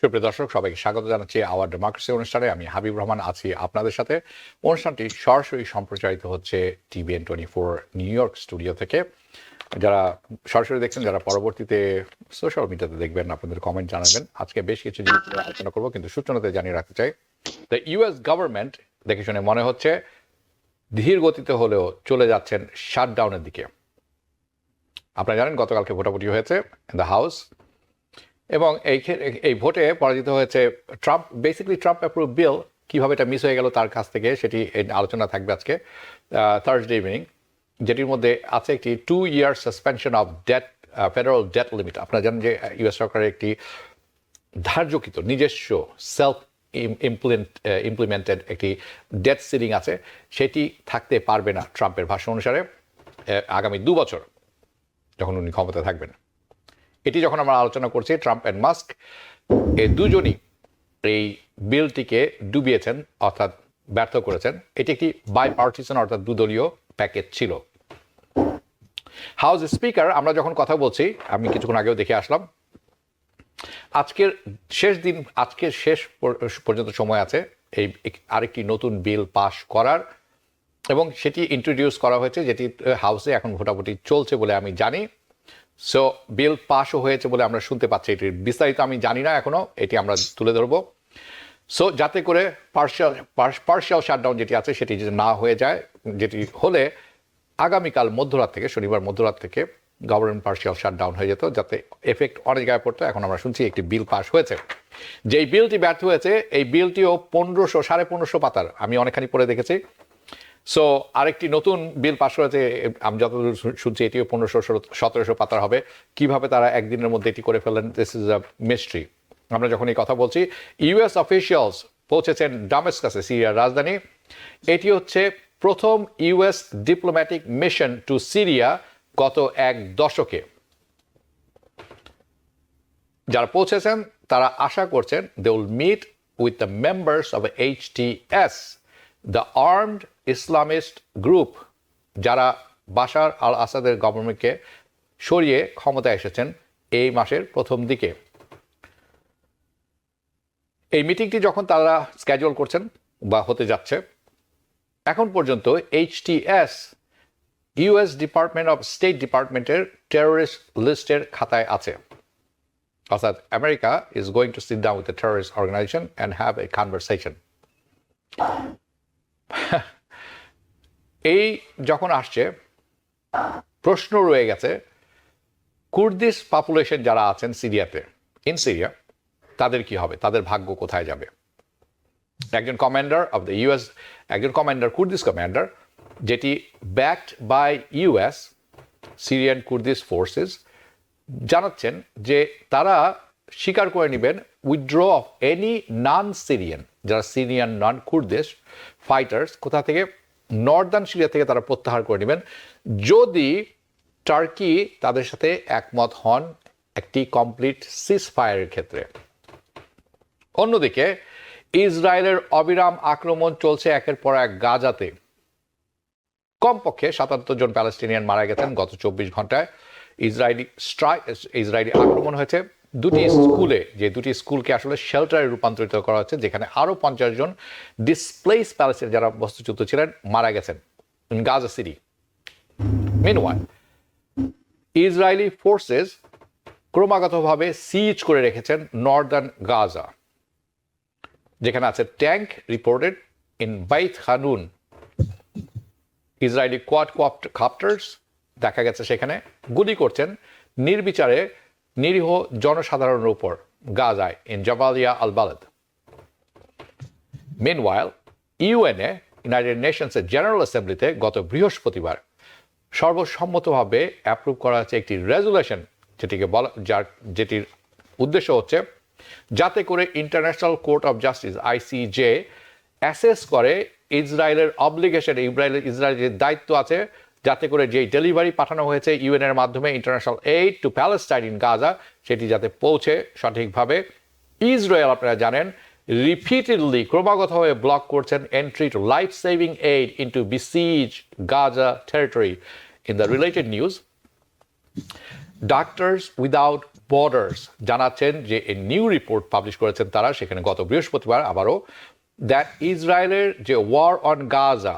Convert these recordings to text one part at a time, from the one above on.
সুপ্রিয় দর্শক, সবাইকে স্বাগত জানাচ্ছি আওয়ার ডেমোক্রেসি অনুষ্ঠানে। আমি হাবিব রহমান আছি আপনাদের সাথে। অনুষ্ঠানটি সরাসরি সম্প্রচারিত হচ্ছে TVN24 নিউ ইয়র্ক স্টুডিও থেকে। যারা সরাসরি দেখছেন, যারা পরবর্তীতে সোশ্যাল মিডিয়াতে দেখবেন, আপনাদের কমেন্ট জানাবেন। আজকে বেশ কিছু জিনিস আলোচনা করবো, কিন্তু সূচনাতে জানিয়ে রাখতে চাই, দ্য ইউএস গভর্নমেন্ট দেখে শুনে মনে হচ্ছে ধীর গতিতে হলেও চলে যাচ্ছেন শাটডাউনের দিকে। আপনারা জানেন গতকালকে ভোটাভুটি হয়েছে ইন দ্য হাউস, এবং এই ভোটে পরাজিত হয়েছে ট্রাম্প। বেসিক্যালি ট্রাম্প অ্যাপ্রুভ বিল, কীভাবে এটা মিস হয়ে গেল তার কাছ থেকে, সেটি আলোচনা থাকবে আজকে থার্সডে ইভিনিং, যেটির মধ্যে আছে একটি 2 year suspension of debt, federal debt limit. আপনারা জানেন যে ইউএস সরকারের একটি ধার্যকৃত নিজস্ব সেলফ ইমপ্লিমেন্টেড একটি ডেট সিলিং আছে, সেটি থাকতে পারবে না ট্রাম্পের ভাষ্য অনুসারে আগামী 2 বছর যখন উনি ক্ষমতায় থাকবেন। এটি যখন আমরা আলোচনা করছি, ট্রাম্প অ্যান্ড মাস্ক এই দুজনই এই বিলটিকে ডুবিয়েছেন, অর্থাৎ ব্যর্থ করেছেন। এটি একটি বাইপার্টিসান অর্থাৎ দুদলীয় প্যাকেজ ছিল। হাউস স্পিকার, আমরা যখন কথা বলছি, আমি কিছুক্ষণ আগেও দেখে আসলাম, আজকের শেষ পর্যন্ত সময় আছে এই আরেকটি নতুন বিল পাশ করার, এবং সেটি ইন্ট্রোডিউস করা হয়েছে, যেটি হাউসে এখন ভোটাভুটি চলছে বলে আমি জানি। সো বিল পাসও হয়েছে বলে আমরা শুনতে পাচ্ছি। এটির বিস্তারিত আমি জানি না এখনো, এটি আমরা তুলে ধরবো। সো যাতে করে পার্শিয়াল শাটডাউন যেটি আছে সেটি যদি না হয়ে যায়, যেটি হলে আগামীকাল মধ্যরাত থেকে, শনিবার মধ্যরাত থেকে গভর্নমেন্ট পার্শিয়াল শাটডাউন হয়ে যেত, যাতে এফেক্ট অনেক জায়গায় পড়তো। এখন আমরা শুনছি একটি বিল পাস হয়েছে। যেই বিলটি ব্যর্থ হয়েছে, এই বিলটিও 1500 পাতার, আমি অনেকখানি পড়ে দেখেছি। সো আরেকটি নতুন বিল পাস হয়েছে, আমি যতদূর শুনছি এটিও 1500-1700 পাতার হবে। কিভাবে তারা একদিনের মধ্যে এটি করে ফেললেন, দিস ইজ আ মিস্ট্রি। আমরা যখন এই কথা বলছি, ইউএস অফিসিয়ালস পৌঁছেছেন ডামেস্কাসে, সিরিয়ার রাজধানী। এটি হচ্ছে প্রথম US diplomatic mission to Syria গত 1 দশকে। যারা পৌঁছেছেন তারা আশা করছেন they will meet with the members of HTS, the armed Islamist group, যারা বাশার আল আসাদের গভর্নমেন্টকে সরিয়ে ক্ষমতায় এসেছেন এই মাসের প্রথম দিকে। এই মিটিংটি যখন তারা স্ক্যাজুয়াল করছেন বা হতে যাচ্ছে, এখন পর্যন্ত HTS US department of state ডিপার্টমেন্টের টেরোরিস্ট লিস্টের খাতায় আছে। অর্থাৎ America is going to sit down with the terrorist organisation and have a conversation. এই যখন আসছে, প্রশ্ন রয়ে গেছে, কুর্দিশ পপুলেশন যারা আছেন সিরিয়াতে, ইন সিরিয়া, তাদের কি হবে, তাদের ভাগ্য কোথায় যাবে? একজন কমান্ডার অফ দ্য ইউএস, একজন কমান্ডার, কুর্দিশ কমান্ডার, যেটি backed by US Syrian Kurdish forces, জানাচ্ছেন যে তারা স্বীকার করে নেবেন withdraw of any non Syrian, যারা সিরিয়ান নন কুর্দিশ ফাইটার্স কোথা থেকে, নর্দার্ন সিরিয়া থেকে তারা প্রত্যাহার করে নেবেন, যদি টার্কি তাদের সাথে একমত হন একটি কমপ্লিট সিজ ফায়ারের ক্ষেত্রে। অন্যদিকে ইসরায়েলের অবিরাম আক্রমণ চলছে একের পর এক গাজাতে। কমপক্ষে 77 জন প্যালেস্টিনিয়ান মারা গেছেন গত 24 ঘন্টায়। ইসরায়েলি আক্রমণ হয়েছে দুটি স্কুলে, যে দুটি স্কুলকে আসলে শেল্টারে রূপান্তরিত করা হচ্ছে, যেখানে আরও 50 জন ডিসপ্লেস প্যালেস্টিনিয়ান যারা বস্তুচ্যুত ছিলেন মারা গেছেন in Gaza city. Meanwhile Israeli forces ক্রমাগতভাবে সিজ করে রেখেছেন নর্দার্ন গাজা, যেখানে আছে ট্যাঙ্ক রিপোর্টেড ইন বাইত খানুন। ইসরায়েলি কোয়াডকপ্টার্স দেখা গেছে সেখানে গুলি করছেন নির্বিচারে নিরীহ জনসাধারণের উপর গাজায়, in Jabalia al Balad. Meanwhile UNA, united নেশনসের জেনারেল অ্যাসেম্বলিতে গত বৃহস্পতিবার সর্বসম্মতভাবে অ্যাপ্রুভ করা হচ্ছে একটি রেজুলেশন, যেটির উদ্দেশ্য হচ্ছে যাতে করে international court of justice ICJ assess করে ইসরায়েলের অব্লিগেশন, ইসরায়েলের যে দায়িত্ব আছে, যাতে করে যেই ডেলিভারি পাঠানো হয়েছে ইউএনের মাধ্যমে, international aid to Palestine in Gaza, সেটি যাতে পৌঁছে সঠিকভাবে। ইসরায়েল, আপনারা জানেন, রিপিটেডলি ক্রমাগতভাবে ব্লক করছেন entry to life saving aid into besieged Gaza territory. In the related news, Doctors Without borders জানাচ্ছেন যে নিউ রিপোর্ট পাবলিশ করেছেন তারা, সেখানে গত বৃহস্পতিবার আবারও, দ্যাট ইসরায়েলের যে war on Gaza,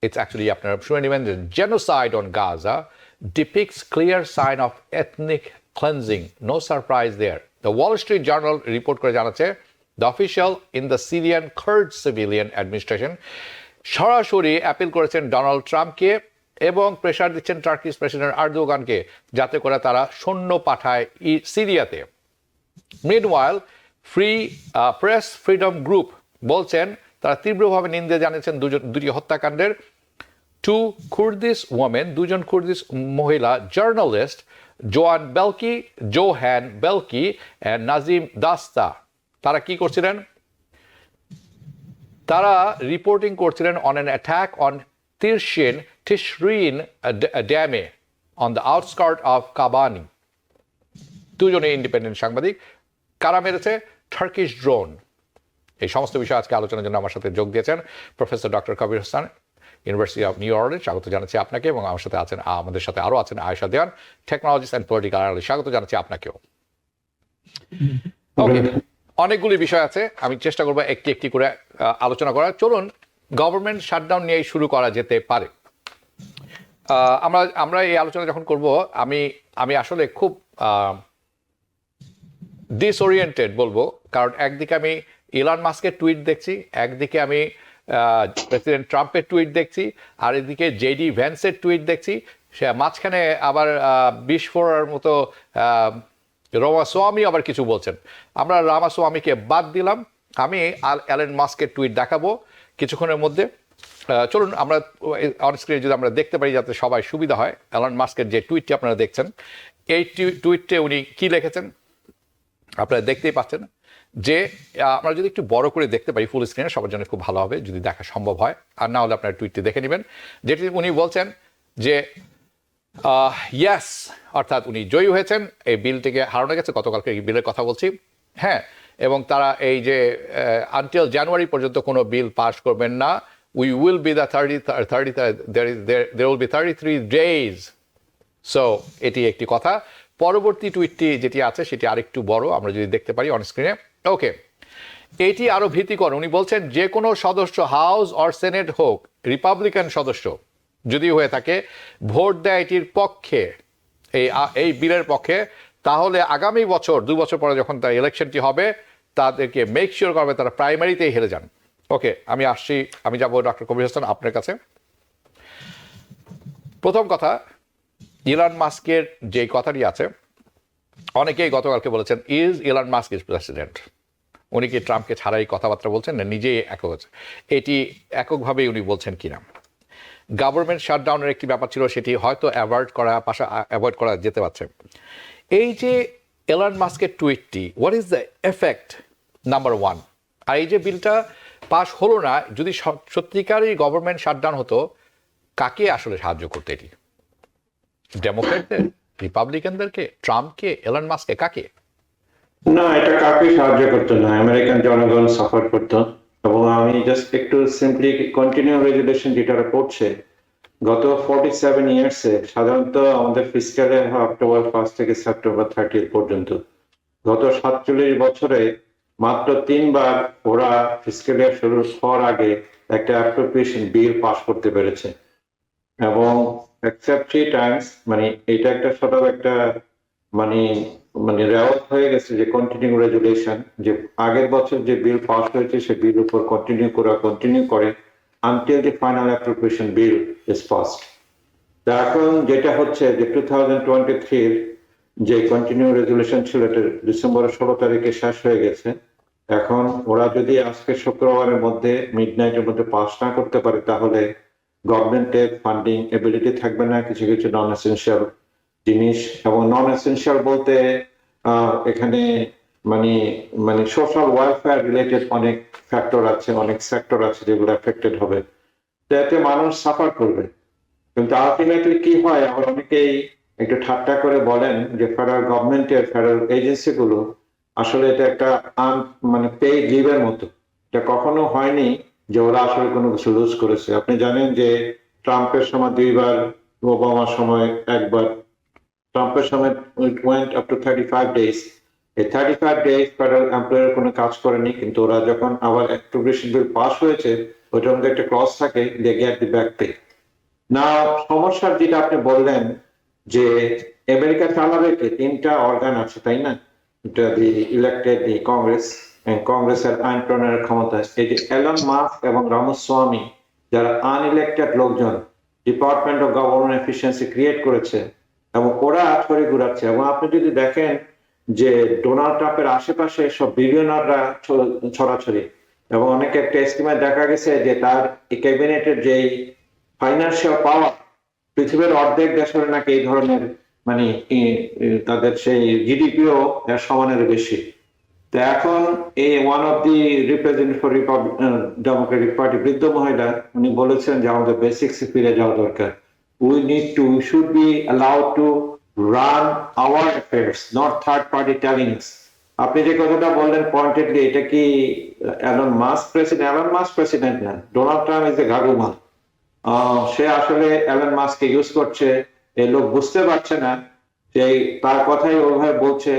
it's actually আপনারা শুনে নেবেন যে genocide on Gaza depicts clear sign of ethnic cleansing. No surprise there. The Wall Street Journal report করে জানাচ্ছে the official in the Syrian Kurd civilian administration সরাসরি appeal করেছেন Donald ট্রাম্পকে এবং প্রেশার দিচ্ছেন টার্কিশ প্রেসিডেন্ট আর্দোগানকে যাতে করে তারা সৈন্য পাঠায় সিরিয়াতে। মিডওয়াইল ফ্রি প্রেস ফ্রিডম গ্রুপ বলছেন তারা তীব্রভাবে নিন্দা জানিয়েছেন দুটি হত্যাকাণ্ডের। টু কুর্দিশ ওয়ামেন, দুজন কুর্দিশ মহিলা journalist Cihan Bilgin and Nazim Dashtan, তারা কি করছিলেন? তারা রিপোর্টিং করছিলেন on an attack on Tishrin ড্যামে on the outskirt of Kobani. দুজনে ইন্ডিপেন্ডেন্ট সাংবাদিক। কারা মেরেছে? Turkish drone. এই সমস্ত বিষয় আজকে আলোচনার জন্য আমার সাথে যোগ দিয়েছেন professor doctor Kabir Hossain, university of new Orleans. স্বাগত জানাচ্ছি আপনাকে, এবং আমার সাথে আছেন, আমাদের সাথে আরও আছেন আয়েশা দেওয়ান, টেকনোলজিস্ট অ্যান্ড পলিটিক্যাল অ্যানালিস্ট। স্বাগত জানাচ্ছি আপনাকেও। ওকে, অনেকগুলি বিষয় আছে, আমি চেষ্টা করবো একটি একটি করে আলোচনা করার। চলুন গভর্নমেন্ট শাটডাউন নিয়েই শুরু করা যেতে পারে। আমরা এই আলোচনা যখন করব, আমি আসলে খুব ডিসওরিয়েন্টেড বলবো, কারণ একদিকে আমি ইলন মাস্কের টুইট দেখছি, একদিকে আমি প্রেসিডেন্ট ট্রাম্পের টুইট দেখছি, আর এদিকে জেডি ভ্যান্সের টুইট দেখছি, সে মাঝখানে আবার বিস্ফোরণের মতো রামাস্বামী আবার কিছু বলছেন। আমরা রামাস্বামীকে বাদ দিলাম, আমি অ্যালেন মাস্কের টুইট দেখাবো কিছুক্ষণের মধ্যে। চলুন আমরা অনস্ক্রিনে যদি আমরা দেখতে পারি যাতে সবাই সুবিধা হয়। অ্যালেন মাস্কের যে টুইটটি আপনারা দেখছেন, এই টুইটে উনি কি লিখেছেন আপনারা দেখতেই পাচ্ছেন। যে আমরা যদি একটু বড় করে দেখতে পারি ফুল স্ক্রিনে, সবার জন্য খুব ভালো হবে যদি দেখা সম্ভব হয়, আর না হলে আপনার টুইটটি দেখে নেবেন। যেটি উনি বলছেন যে ইয়াস, অর্থাৎ উনি জয়ী হয়েছেন, এই বিলটিকে হারানো গেছে। গতকালকে এই বিলের কথা বলছি, হ্যাঁ, এবং তারা এই যে আনটিল জানুয়ারি পর্যন্ত কোনো বিল পাস করবেন না। We will be the 33 days। So এটি একটি কথা। পরবর্তী টুইটটি যেটি আছে সেটি আরেকটু বড়, আমরা যদি দেখতে পারি অন স্ক্রিনে। ওকে, এটি আরো ভীতিকর। উনি বলছেন যে কোনো সদস্য, হাউস অর সেনেট হোক, রিপাবলিকান সদস্য যদি হয়ে থাকে, ভোট দেয় এটির পক্ষে, এই বিলের পক্ষে, তাহলে আগামী বছর 2 বছর পরে যখন তার ইলেকশনটি হবে, তাদেরকে মেক শিওর করবে তারা প্রাইমারিতেই হেরে যান। ওকে, আমি আসছি, আমি যাবো ডক্টর কবির হোসেন আপনার কাছে। প্রথম কথা, ইলন মাস্কের যে কথাটি আছে, অনেকেই গতকালকে বলেছেন is Elon Musk is president. উনি কি ট্রাম্পকে ছাড়াই কথাবার্তা বলছেন না নিজেই একক আছে? এটি এককভাবেই উনি বলছেন কিনা? গভর্নমেন্ট শাটডাউনের একটি ব্যাপার ছিল, সেটি হয়তো অ্যাভয়েড করা যেতে পারছে। এই যে ইলন মাস্কের টুইটটি, what is the effect, number one. আর এই যে বিলটা পাস হলো না, যদি সত্যিকারই গভর্নমেন্ট শাটডাউন হতো, কাকে আসলে সাহায্য করতো এটি? ডেমোক্রেটদের, রিপাবলিকানদেরকে, ট্রাম্পকে, এলন মাস্ককে, কাকে? না, এটা কাউকে সাহায্য করতো না, আমেরিকান জনগণ সাফার করতো। এবং আমি জাস্ট একটু সিম্পলি কন্টিনিউ রেজুলেশন যেটা করছে, গত 47 ইয়ার্সে সাধারণত আমাদের ফিসক্যালে অক্টোবর 1 থেকে সেপ্টেম্বর 30 পর্যন্ত, গত 47 বছরে মাত্র 3 বার ওরা ফিসক্যাল ইয়ার শুরু হওয়ার আগে একটা অ্যাপ্রোপ্রিয়েশন বিল পাস করতে পেরেছে। এবং এক্সেপ্ট 3 টাইমস, মানে এটা একটা সব একটা মানে মানে রেওয়াজ হয়ে গেছে যে কন্টিনিউ রেজুলেশন, যে আগের বছর যে বিল পাস হয়েছে সে বিল উপর কন্টিনিউ করে until the final appropriation bill is passed. এখন যেটা হচ্ছে যে 2023 যে কন্টিনিউ রেজুলেশন ছিল, এটা ডিসেম্বরের 16 তারিখে শেষ হয়ে গেছে। এখন ওরা যদি আজকে শুক্রবারের মধ্যে মিডনাইটের মধ্যে পাস না করতে পারে, তাহলে গভর্নমেন্টের ফান্ডিং এবিলিটি থাকবে না কিছু কিছু নন এসেনশিয়াল জিনিস। এবং নন এসেনশিয়াল বলতে এখানে মানে মানে সোশ্যাল ওয়েলফেয়ার রিলেটেড অনেক ফ্যাক্টর আছে, অনেক সেক্টর আছে যেগুলো এফেক্টেড হবে, যাতে মানুষ সাফার করবে। কিন্তু আলটিমেটলি কি হয়, আবার অনেকেই একটু ঠাট্টা করে বলেন যে ফেডারেল গভর্নমেন্টের ফেডারেল এজেন্সি গুলো আসলে এটা একটা মানে পেইড লিভের মতো। এটা কখনো হয়নি যে ওরা আসলে কোনো কিছু লুজ করেছে। আপনি জানেন যে ট্রাম্পের সময় 2 বার, ওবামার সময় 1 বার, ট্রাম্পের সময় it went up to 35 days. এই 35 days ফেডারেল এমপ্লয়ার কোনো কাজ করেনি, কিন্তু ওরা যখন আবার অ্যাপ্রোপ্রিয়েশন বিল পাস হয়েছে ওইটার মধ্যে একটা ক্লজ থাকে they get the back pay. না, সমস্যার যেটা আপনি বললেন যে আমেরিকা চালাবে কে, তিনটা অর্গান আছে তাই না, এটা দি ইলেক্টেড দি কংগ্রেস, কংগ্রেসের আইন প্রণয়নের ক্ষমতা। এই যে এলন মাস্ক এবং রামাস্বামী যারা আনইলেক্টেড লোকজন department of government efficiency create করেছে এবং ওরা ছড়ি ঘুরাচ্ছে। এবং আপনি যদি দেখেন যে ডোনাল্ড ট্রাম্পের আশেপাশে সব বিলিয়নাররা ছড়াছড়ি, এবং অনেক একটা এস্টিমেট দেখা গেছে যে তার ক্যাবিনেটের যেই ফাইন্যান্সিয়াল পাওয়ার পৃথিবীর অর্ধেক দেশের নাকি এই ধরনের মানে তাদের সেই জিডিপিও এর সমানের বেশি। তো এখন এই one of the representative for Democratic party বৃদ্ধ মহিলা উনি বলেছেন যে আমাদের বেসিক্সে ফিরে যাওয়া দরকার। we should be allowed to run our affairs, not third party telling us. আপনি যে কথাটা বললেন পয়েন্টেডলি, এটা কি Elon Musk president? Elon Musk president না, ডোনাল্ড ট্রাম্প ইজ এ গাগুমান। সে আসলে এলন মাস্ককে ইউজ করছে, এই লোক বুঝতে পারছে না যে তার কথাই ওভাবে বলছে।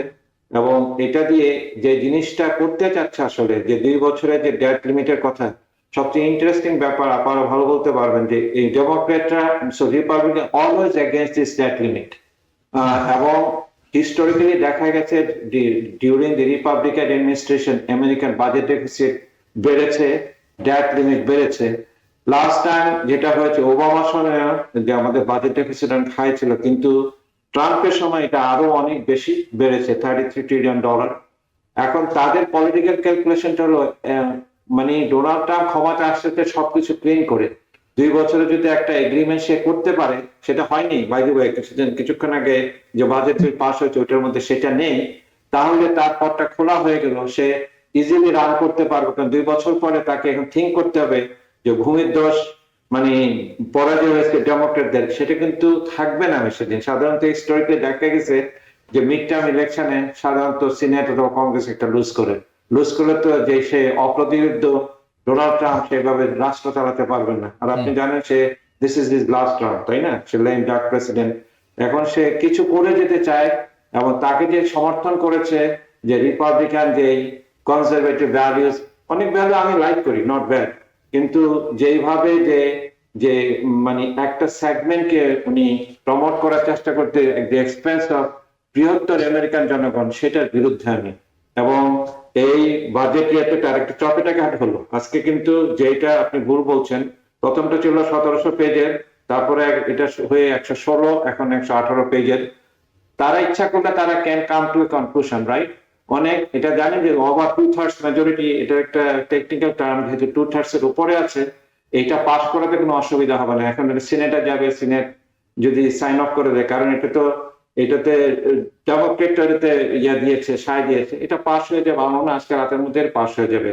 এবং এটা দিয়ে যে জিনিসটা করতে চাচ্ছে আসলে, যে 2 বছরের যে ডেট লিমিটের কথা, সবচেয়ে ইন্টারেস্টিং ব্যাপার আপনারা ভালো বলতে পারবেন যে এই ডেমোক্রেটরা republican always against this debt limit. এবং হিস্টোরিক্যালি দেখা গেছে during the republican administration American budget deficit বেড়েছে, ডেট লিমিট বেড়েছে। লাস্ট টাইম যেটা হয়েছে ওবামার সময় যে আমাদের বাজেট ডেফিসিট হাই ছিল, কিন্তু ট্রাম্পের সময় এটা আরো অনেক বেশি বেড়েছে, $33 ট্রিলিয়ন। এখন তাদের পলিটিক্যাল ক্যালকুলেশনটা হলো মানে ডোনাল্ড ট্রাম্প ক্ষমতা আসতে সবকিছু ক্লিন করে 2 বছরে যদি একটা এগ্রিমেন্ট সে করতে পারে, সেটা হয়নি বাই দ্য ওয়ে, কিছুক্ষণ আগে যে বাজেট বিল পাস হয়েছে ওটার মধ্যে সেটা নেই, তাহলে তার পথটা খোলা হয়ে গেল, সে ইজিলি রান করতে পারবে। কারণ 2 বছর পরে তাকে এখন থিঙ্ক করতে হবে যে ভূমির দোষ মানে পরাজয় হয়েছে ডেমোক্রেটদের, সেটা কিন্তু থাকবে না সেদিন। সাধারণত হিস্টোরিক্যালি দেখা গেছে যে মিড টার্ম ইলেকশনে সাধারণত সিনেট অথবা কংগ্রেস একটা লুজ করলে তো যে সে অপ্রতিরোধ্য ডোনাল্ড ট্রাম্প সেভাবে রাষ্ট্র চালাতে পারবেন না। আর আপনি জানেন say this is his last term, তাই না? সে লেম ডাক প্রেসিডেন্ট। এখন সে কিছু করে যেতে চায়, এবং তাকে যে সমর্থন করেছে যে রিপাবলিকান যে কনজারভেটিভ ভ্যালুস, অনেক ভ্যালু আমি লাইক করি, নট ব্যাড, কিন্তু যেইভাবে যে যে মানে একটা সেগমেন্টকে উনি প্রমোট করার চেষ্টা করতে এক্সপেন্স অফ বৃহত্তর আমেরিকান জনগণ, সেটার বিরুদ্ধে আমি। এবং এই বাজেট ইয়েতে তার একটা চপেটাঘাত হলো আজকে, কিন্তু যেটা আপনি ভুল বলছেন, প্রথমটা ছিল 1700 পেজের, তারপরে এটা হয়ে 116, এখন 118 পেজের। তারা ইচ্ছা করলে তারা can come to a conclusion, right? অনেক এটা জানি যে ওভার 2/3 মেজরিটি, এটা একটা টেকনিক্যাল টার্ম, যেহেতু 2/3 এর উপরে আছে, এইটা পাস করাতে কোনো অসুবিধা হবে না। এখন সিনেটে যাবে, সিনেট যদি সাইন অফ করে দেয়, কারণ এটাতে ডেমোক্রেটতে ইয়া দিয়েছে, সায় দিয়েছে, এটা পাস হয়ে যাবে। আমার মনে হয় আজকে রাতের মধ্যে পাস হয়ে যাবে।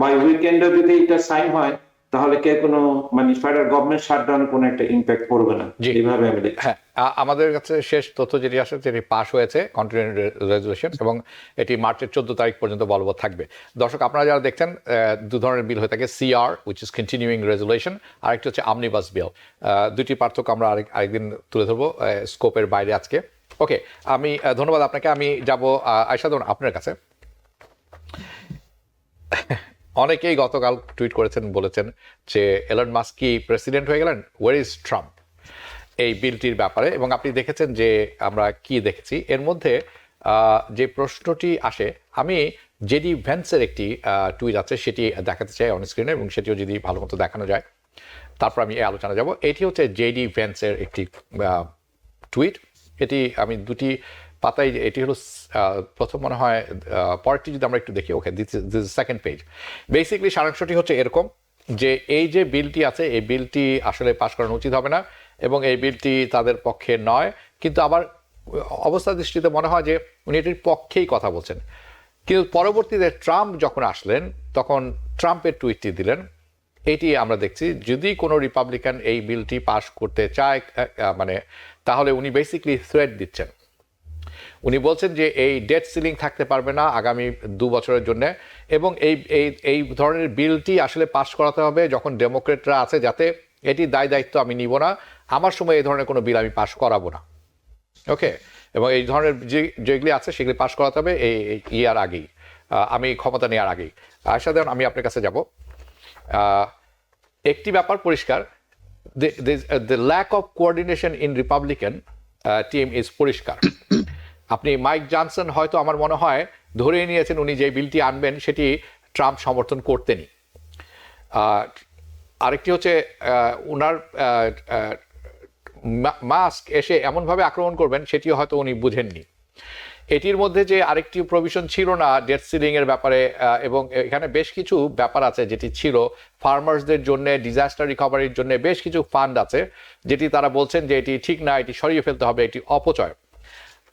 বাই উইকেন্ডে যদি এটা সাইন হয়, তাহলে কে কোনো মানে ফেডারেল গভর্নমেন্ট শাটডাউন কোনো একটা ইম্প্যাক্ট পড়বে না, এইভাবে আমি দেখি। হ্যাঁ, আমাদের কাছে শেষ তথ্য যেটি আসে সেটি পাস হয়েছে কন্টিনিউড রেজলিউশন, এবং এটি মার্চের 14 তারিখ পর্যন্ত বলবৎ থাকবে। দর্শক, আপনারা যারা দেখছেন, 2 ধরনের বিল হয়ে থাকে, CR which is continuing resolution, আর একটি হচ্ছে আমনিবাস বিল। দুটি পার্থক্য আমরা আরেকদিন তুলে ধরবো স্কোপের বাইরে আজকে। ওকে, আমি ধন্যবাদ আপনাকে। আমি যাব আয়শাদন আপনার কাছে। অনেকেই গতকাল টুইট করেছেন, বলেছেন যে এলন মাস্ক কি প্রেসিডেন্ট হয়ে গেলেন, ওয়ার ইজ ট্রাম্প, এই বিলটির ব্যাপারে। এবং আপনি দেখেছেন যে আমরা কি দেখেছি এর মধ্যে, যে প্রশ্নটি আসে, আমি জেডি ভ্যান্সের একটি টুইট আছে, সেটি দেখাতে চাই অন স্ক্রিনে, এবং সেটিও যদি ভালো মতো দেখানো যায় তারপর আমি এই আলোচনা যাব। এটি হচ্ছে জেডি ভ্যান্সের একটি টুইট। এটি আমি দুটি পাতায়, এটি হলো প্রথম মনে হয়, পরেরটি যদি আমরা একটু দেখি। Okay, this is second page. Basically সারাংশটি হচ্ছে এরকম যে এই যে বিলটি আছে, এই বিলটি আসলে পাশ করানো উচিত হবে না, এবং এই বিলটি তাদের পক্ষে নয়, কিন্তু আবার অবস্থা দৃষ্টিতে মনে হয় যে উনি এটির পক্ষেই কথা বলছেন। কিন্তু পরবর্তীতে ট্রাম্প যখন আসলেন, তখন ট্রাম্পের টুইটটি দিলেন। এটি আমরা দেখছি, যদি কোনো রিপাবলিকান এই বিলটি পাশ করতে চায়, মানে তাহলে উনি বেসিক্যালি থ্রেট দিচ্ছেন। উনি বলছেন যে এই ডেট সিলিং থাকতে পারবে না আগামী 2 বছরের জন্য, এবং এই ধরনের বিলটি আসলে পাশ করাতে হবে যখন ডেমোক্রেটরা আছে, যাতে এটি দায়িত্ব আমি নিব না, আমার সময় এই ধরনের কোনো বিল আমি পাশ করাবো না। ওকে, এবং এই ধরনের যেগুলি আছে সেগুলি পাশ করাতে হবে এই ইয়ার আগেই, আমি ক্ষমতা নেওয়ার আগেই। আশা দেন আমি আপনার কাছে যাব। একটি ব্যাপার পরিষ্কার, the lack of coordination in Republican team is পরিষ্কার। আপনি মাইক জনসন হয়তো আমার মনে হয় ধরেই নিয়েছেন উনি যে বিলটি আনবেন সেটি ট্রাম্প সমর্থন করতেনই। আরেকটি হচ্ছে ওনার মাস্ক এসে এমনভাবে আক্রমণ করবেন সেটিও হয়তো উনি বুঝেননি। এটির মধ্যে যে আরেকটি প্রভিশন ছিল না ডেট সিলিং এর ব্যাপারে, এবং এখানে বেশ কিছু ব্যাপার আছে যেটি ছিল ফার্মার্সদের জন্য, ডিজাস্টার রিকভারির জন্য বেশ কিছু ফান্ড আছে যেটি তারা বলছেন যে এটি ঠিক না, এটি সরিয়ে ফেলতে হবে, এটি অপচয়।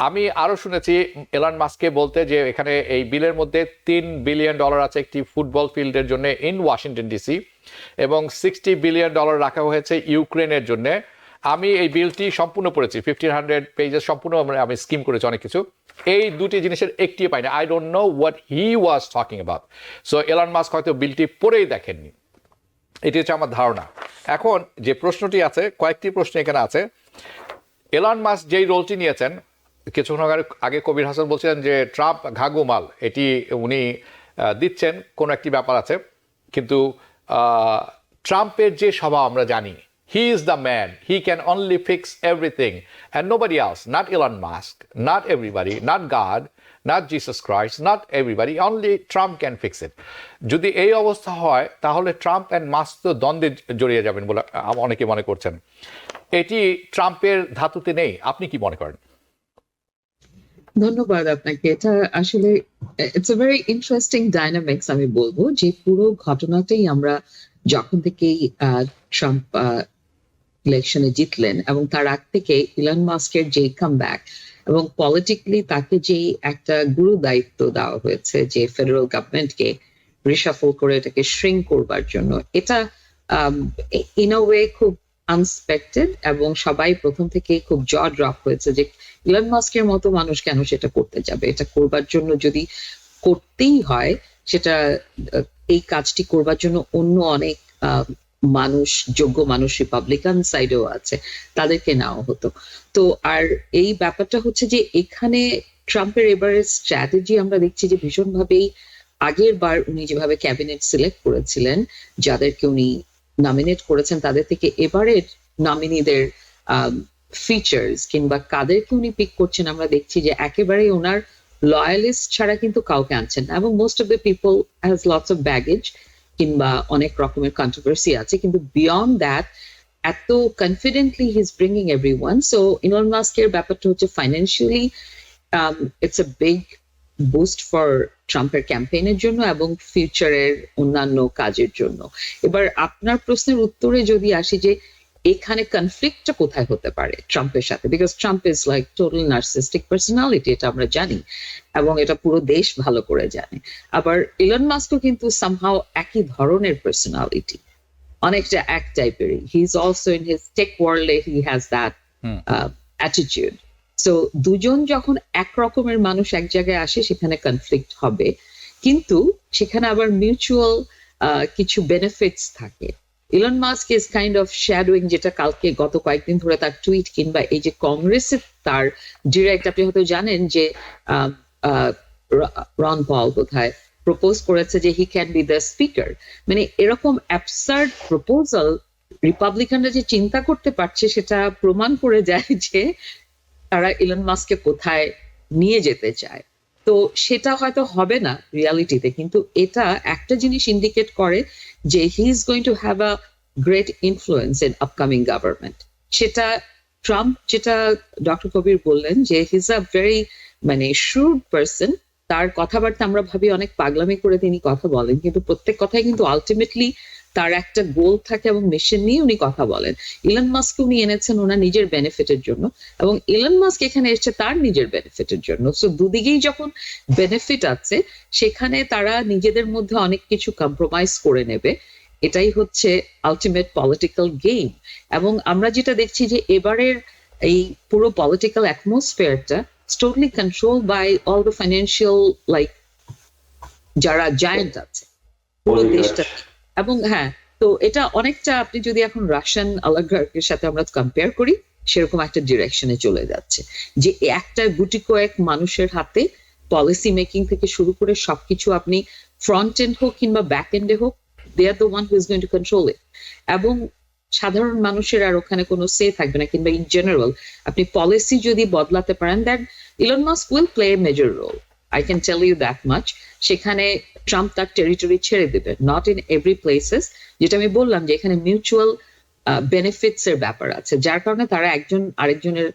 আমি আরও শুনেছি এলন মাস্ককে বলতে যে এখানে এই বিলের মধ্যে $3 বিলিয়ন আছে একটি ফুটবল ফিল্ডের জন্য ইন ওয়াশিংটন ডিসি, এবং $60 বিলিয়ন রাখা হয়েছে ইউক্রেনের জন্য। আমি এই বিলটি সম্পূর্ণ পড়েছি, 1500 পেজেস সম্পূর্ণ আমি স্কিম করেছি অনেক কিছু। এই দুটি জিনিসের একটিও পাইনি। I don't know what he was talking about. So Elon Musk হয়তো বিলটি পড়েই দেখেননি, এটি হচ্ছে আমার ধারণা। এখন যে প্রশ্নটি আছে, কয়েকটি প্রশ্ন এখানে আছে। এলন মাস্ক যেই রোলটি নিয়েছেন, কিছুক্ষণ আগে কবির হাসান বলছিলেন যে ট্রাম্প ঘাগুমাল, এটি উনি দিচ্ছেন, কোনো একটি ব্যাপার আছে। কিন্তু ট্রাম্পের যে স্বভাব আমরা জানি, he is the man, he can only fix everything and nobody else, not Elon Musk, not everybody, not god, not Jesus Christ, not everybody, only Trump can fix it. যদি এই অবস্থা হয় তাহলে ট্রাম্প অ্যান্ড মাস্ক তো দ্বন্দ্বে জড়িয়ে যাবেন বলে অনেকে মনে করছেন। এটি ট্রাম্পের ধাতুতে নেই, আপনি কি মনে করেন? ধন্যবাদ আপনাকে। এটা আসলে it's a very interesting dynamics. আমি বলবো যে পুরো ঘটনাটাই আমরা যখন থেকেই ট্রাম্প ইলেকশনে জিতলেন এবং তার আগ থেকে ইলন মাস্কের যে কামব্যাক এবং পলিটিক্যালি তাকে যে একটা গুরু দায়িত্ব দেওয়া হয়েছে যে ফেডারেল গভর্নমেন্টকে রিশাফল করে এটাকে শ্রিঙ্ক করবার জন্য, এটা ইন আ ওয়ে খুব আনএক্সপেক্টেড এবং সবাই প্রথম থেকে খুব জ ড্রপ হয়েছে যে ইলন মাস্কের মতো মানুষ কেন সেটা করতে যাবে। এটা করবার জন্য যদি করতেই হয় সেটা এই কাজটি করবার জন্য অন্য অনেক মানুষ, যোগ্য মানুষ রিপাবলিকান সাইডেও আছে, তাদেরকে নেওয়া হতো। তো আর এই ব্যাপারটা হচ্ছে যে এখানে ট্রাম্পের এবারের স্ট্র্যাটেজি আমরা দেখছি যে ভীষণভাবেই আগের বার উনি যেভাবে ক্যাবিনেট সিলেক্ট করেছিলেন, যাদেরকে উনি নমিনেট করেছেন তাদের থেকে এবারের নমিনিদের ফিচার্স কিংবা কাদেরকে উনি পিক করছেন আমরা দেখছি যে একেবারেই ওনার লয়ালিস্ট ছাড়া কিন্তু কাউকে আনছেন না, এবং most of the people has lots of baggage কিংবা অনেক রকমের কন্ট্রোভার্সি আছে, কিন্তু বিয়ন্ড দ্যাট এত confidently he is bringing everyone. So Elon মাস্কের ব্যাপারটা হচ্ছে financially it's a big boost for ট্রাম্পের ক্যাম্পেইনের জন্য এবং ফিউচারের অন্যান্য কাজের জন্য। এবার আপনার প্রশ্নের উত্তরে যদি আসি যে এখানে কনফ্লিক্টটা কোথায় হতে পারে ট্রাম্পের সাথে, because Trump is like total narcissistic personality, এটা আমরা জানি এবং এটা পুরো দেশ ভালো করে জানে। আবার ইলন মাস্কও কিন্তু সামহাও একই ধরনের পার্সোনালিটি, অনেকটা এক টাইপেরই। He is also in his tech ওয়ার্ল্ডে he has that attitude. So দুজন যখন এক রকমের মানুষ এক জায়গায় আসে সেখানে কনফ্লিক্ট হবে, কিন্তু সেখানে আবার মিউচুয়াল কিছু বেনিফিটস থাকে। Elon Musk is kind of shadowing, যেটা কালকে গত কয়েকদিন ধরে তার টুইট কিংবা এই যে কংগ্রেসের তার ডিরেক্ট, আপনি হয়তো জানেন যে রন পল কোথায় প্রপোজ করেছে যে he can be the speaker. মানে এরকম অ্যাবসার্ড প্রপোজাল রিপাবলিকানরা যে চিন্তা করতে পারছে সেটা প্রমাণ করে যায় যে তারা ইলন মাস্ককে কোথায় নিয়ে যেতে চায়। তো সেটা হয়তো হবে না রিয়ালিটিতে, কিন্তু এটা একটা জিনিস ইন্ডিকেট করে যে he is going to have a great influence in upcoming government. সেটা ট্রাম্প, যেটা ডক্টর কবির বললেন যে he is a very shrewd person, তার কথাবার্তা আমরা ভাবি অনেক পাগলামি করে তিনি কথা বলেন, কিন্তু প্রত্যেক কথাই কিন্তু আলটিমেটলি তার একটা গোল থাকে এবং মিশন নিয়ে উনি কথা বলেন। ইলন মাস্ক উনি এনেছেন ওনার নিজের বেনিফিটের জন্য এবং ইলন মাস্ক এখানে এসছে তার নিজের বেনিফিটের জন্য। সো দুদিকেই যখন বেনিফিট আছে সেখানে তারা নিজেদের মধ্যে অনেক কিছু কম্প্রোমাইজ করে নেবে, এটাই হচ্ছে আলটিমেট পলিটিক্যাল গেম। এবং আমরা যেটা দেখছি যে এবারের এই পুরো পলিটিক্যাল অ্যাটমসফিয়ারটা totally control by all the financial like যারা জায়ান্ট আছে পুরো দেশটা। এবং হ্যাঁ, তো এটা অনেকটা আপনি যদি এখন রাশিয়ান অলিগার্কের সাথে আমরা কম্পেয়ার করি সেরকম একটা ডিরেকশনে চলে যাচ্ছে, যে একটা গুটি কয়েক মানুষের হাতে পলিসি মেকিং থেকে শুরু করে সবকিছু, আপনি ফ্রন্ট এন্ড হোক কিংবা ব্যাক এন্ডে হোক, they are the one who is going to control it. এবং সাধারণ মানুষের আর ওখানে কোনো সে থাকবে না, কিংবা ইন জেনারেল আপনি পলিসি যদি বদলাতে পারেন, that Elon Musk will play a major role, I can tell you that much. সেখানে ট্রাম্প তার টেরিটরি ছেড়ে দেবে, নট ইন এভরি প্লেসেস, যেটা আমি বললাম যে এখানে মিউচুয়াল বেনিফিটস এর ব্যাপার আছে, যার কারণে তারা একজন আরেকজনের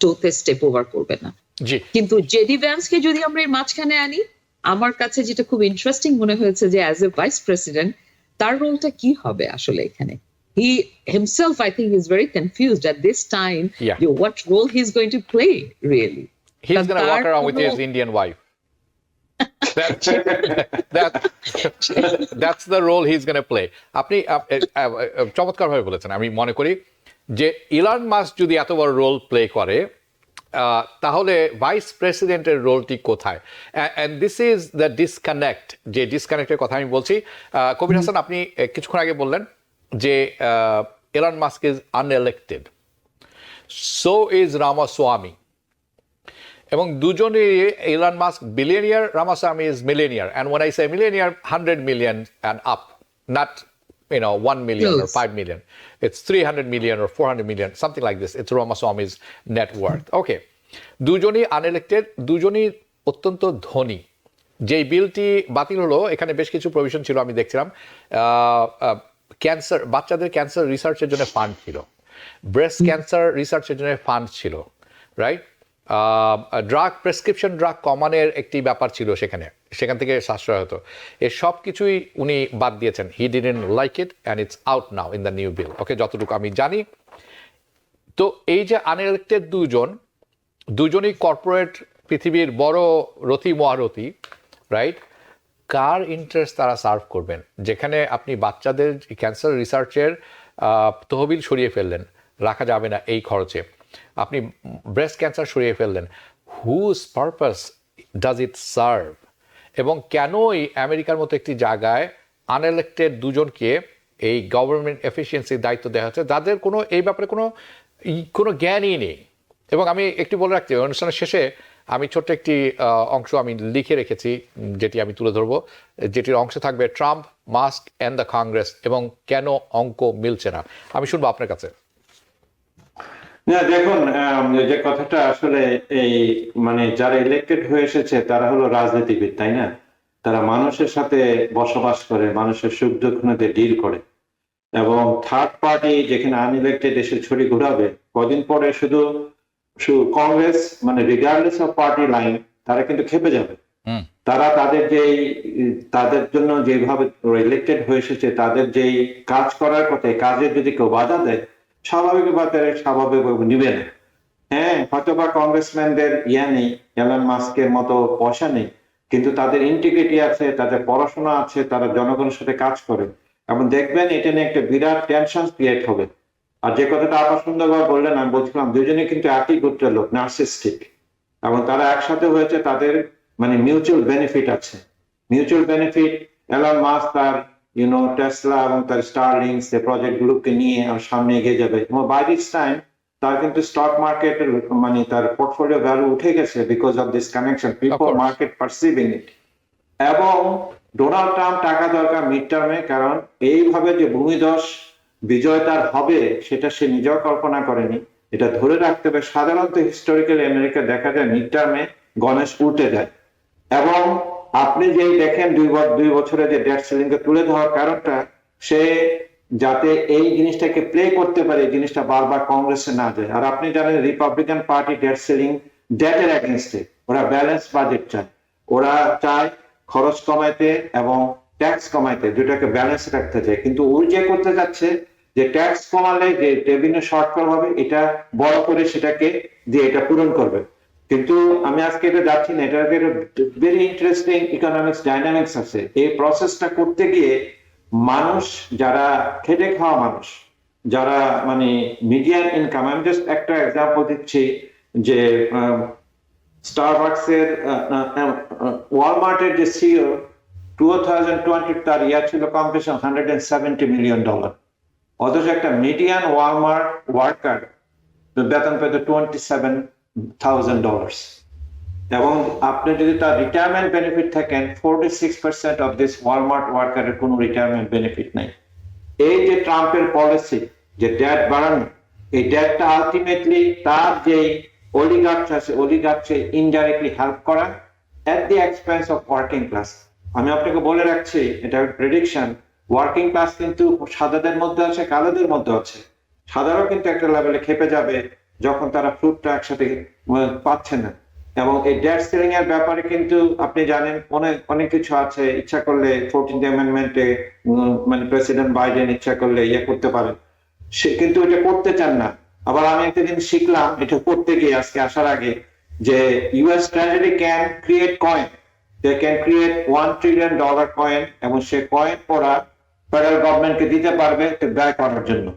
টোতে স্টেপ ওভার করবে না। জি, কিন্তু জেডি ভ্যান্সকে যদি আমরা এর মাঝখানে আনি, আমার কাছে যেটা খুব ইন্টারেস্টিং মনে হয়েছে যে অ্যাজ এ ভাইস প্রেসিডেন্ট তার রোলটা কি হবে আসলে এখানে। He himself, I think, is very confused at this time. Yeah. What role he's going to play, really? he's going to walk তার around with his কোনো- Indian wife. that, that's the role he's going to play. আপনি চমৎকার ভাবে বলেছেন। আমি মনে করি যে ইলন মাস্ক যদি এত বড় রোল প্লে করে, তাহলে ভাইস প্রেসিডেন্টের রোলটি কোথায়? And this is the disconnect, যে ডিসকানেক্টের কথা আমি বলছি। কবির হাসান, আপনি কিছুক্ষণ আগে বললেন যে Elon Musk is unelected, so is Ramaswamy, এবং দুজনই, Elon Musk billionaire, Ramaswamy is millionaire, and when I say millionaire, 100 million and up, not 1 million or Close. 5 million. It's 300 million or 400 million, something like this. It's Ramaswamy's net worth. Okay. দুজনই আনএলেক্টেড, দুজনই অত্যন্ত ধনী। যেই বিলটি বাতিল হলো, এখানে বেশ কিছু প্রভিশন ছিল, আমি দেখছিলাম। ক্যান্সার, বাচ্চাদের ক্যান্সার রিসার্চের জন্য ফান্ড ছিল, ব্রেস্ট ক্যান্সার রিসার্চের জন্য ফান্ড ছিল, রাইট? ড্রাগ, প্রেসক্রিপশন ড্রাগ কমানোর একটি ব্যাপার ছিল সেখান থেকে সাশ্রয় হতো। এর সব কিছুই উনি বাদ দিয়েছেন। He didn't like it and it's out now in the new bill. Okay, যতটুকু আমি জানি। তো এই যে আনএলেক্টেড দুজনই কর্পোরেট পৃথিবীর বড় রথী মহারথী, রাইট? কার ইন্টারেস্ট তারা সার্ভ করবেন? যেখানে আপনি বাচ্চাদের ক্যান্সার রিসার্চের তহবিল সরিয়ে ফেললেন, রাখা যাবে না এই খরচে। আপনি ব্রেস্ট ক্যান্সার সরিয়ে ফেললেন, whose purpose does it serve? এবং কেনই আমেরিকার মতো একটি জায়গায় আনএলেক্টেড দুজনকে এই গভর্নমেন্ট এফিসিয়েন্সির দায়িত্ব দেওয়া হচ্ছে, যাদের কোনো এই ব্যাপারে কোনো জ্ঞানই নেই। এবং আমি একটু বলে রাখতে, অনুষ্ঠানের শেষে আমি ছোট্ট একটি অংশ আমি লিখে রেখেছি, যেটি আমি তুলে ধরবো, যেটির অংশ থাকবে Trump, mask and the Congress, এবং কেন অঙ্ক মিলছে না। আমি শুনবো আপনার কাছে। না, দেখুন, যে কথাটা আসলে এই মানে যারা ইলেক্টেড হয়ে এসেছে তারা হলো রাজনীতিবিদ, তাই না? তারা মানুষের সাথে বসবাস করে, মানুষের সুখ দুঃখ নিয়ে ডিল করে, এবং থার্ড পার্টি যেখানে আনইলেক্টেড এসে ছড়ি ঘুরাবে, কদিন পরে শুধু কংগ্রেস, মানে রিগার্ডলেস অফ পার্টি লাইন, তারা কিন্তু খেপে যাবে। তারা তাদের জন্য যেভাবে ইলেক্টেড হয়ে এসেছে, তাদের যেই কাজ করার কথা, কাজে যদি কেউ বাধা দেয়, স্বাভাবিকভাবে নিবে না। হ্যাঁ, হয়তো বা কংগ্রেসম্যানদের নেই, এলন মাস্কের মতো পয়সা নেই, কিন্তু তাদের ইন্টিগ্রিটি আছে, তাদের পড়াশোনা আছে, তারা জনগণের সাথে কাজ করে, এবং দেখবেন এটা নিয়ে একটা বিরাট টেনশন ক্রিয়েট হবে। আর যে কথাটা আবার সুন্দরভাবে বললেন, আমি বলছিলাম দুজনে কিন্তু একই গোত্রের লোক, নার্সিস্টিক, এবং তারা একসাথে হয়েছে, তাদের মানে মিউচুয়াল বেনিফিট আছে। মিউচুয়াল বেনিফিট, এলন মাস্ক তার টেসলা এবং তার স্টারলিংস প্রজেক্ট গুলোকে নিয়ে সামনে এগিয়ে যাবে, এবং বাই দিস টাইম তার কিন্তু স্টক মার্কেটের মানে তার পোর্টফোলিও ভ্যালু উঠে গেছে because of this connection, people market perceiving it. এবং ডোনাল্ড ট্রাম্প টাকা দরকার মিড টার্মে, কারণ এইভাবে যে ভূমিধস বিজয় তার হবে সেটা সে নিজেও কল্পনা করেনি। এটা ধরে রাখতে হবে। সাধারণত হিস্টোরিক্যাল আমেরিকা দেখা যায় মিড টার্মে গণেশ উল্টে যায়, এবং আপনি যেই দেখেন 2 বছরে যে ডেট সিলিং কে তুলে দেওয়ার কারণটা, সে যাতে এই জিনিসটাকে প্লে করতে পারে, এই জিনিসটা বারবার কংগ্রেসে না যায়। আর আপনি জানেন রিপাবলিকান পার্টি ডেট সিলিং ডেটের এগেনস্টে, ওরা ব্যালেন্স বাজেট চায়, ওরা চায় খরচ কমাইতে এবং ট্যাক্স কমাইতে, দুটাকে ব্যালেন্স রাখতে চায়। কিন্তু ওই যে করতে যাচ্ছে যে ট্যাক্স কমালে যে রেভিনিউ শর্টফল হবে, এটা বড় করে সেটাকে দিয়ে এটা পূরণ করবে। কিন্তু আমি আজকে এটা যাচ্ছি না, এটা ভেরি ইন্টারেস্টিং ইকোনমিক্স ডাইনামিক্স আছে। এই প্রসেসটা করতে গিয়ে মানুষ, যারা খেটে খাওয়া মানুষ, যারা মানে মিডিয়ান ইনকাম, আমি জাস্ট একটা এক্সাম্পল দিচ্ছি যে স্টারবাকসের, ওয়ালমার্টের যে সিইও 2020 তার ইয়ার ছিল কম্পিটিশন $170 মিলিয়ন। অথচ একটা মিডিয়ান ওয়ালমার্ট ওয়ার্কার বেতন পেত $27,000 এবং আপনি যদি তার রিটায়ারমেন্ট বেনিফিট থাকেন 46% অফ দিস ওয়ালমার্ট ওয়ার্কারের কোনো রিটায়ারমেন্ট বেনিফিট নাই। এই যে ট্রাম্পের পলিসি যে ডেট বাড়ানো, এই ডেটটা আলটিমেটলি তার যে অলিগার্চ আছে অলিগার্চে ইনডাইরেক্টলি হেল্প করা at the expense of working class. আমি আপনাকে বলে রাখছি, এটা প্রেডিকশন, ওয়ার্কিং ক্লাস কিন্তু সাদাদের মধ্যে আছে, কালোদের মধ্যে আছে। সাদারাও কিন্তু একটা লেভেলে খেপে যাবে যখন তারা ফ্রুটটা একসাথে পাচ্ছে না। এবং এই ডেট সিলিং এর ব্যাপারে কিন্তু আপনি জানেন অনেক কিছু আছে। ইচ্ছা করলে 14th অ্যামেন্ডমেন্টে মানে প্রেসিডেন্ট বাইডেন ইচ্ছা করলে ইয়ে করতে পারেন, সে কিন্তু এটা করতে চান না। আবার আমি একটা জিনিস শিখলাম এটা করতে গিয়ে আজকে আসার আগে, যে US treasury can create coin, they can create $1 trillion coin, এবং সে কয়েন পড়া ফেডারেল গভর্নমেন্টকে দিতে পারবে ব্যয় করার জন্য।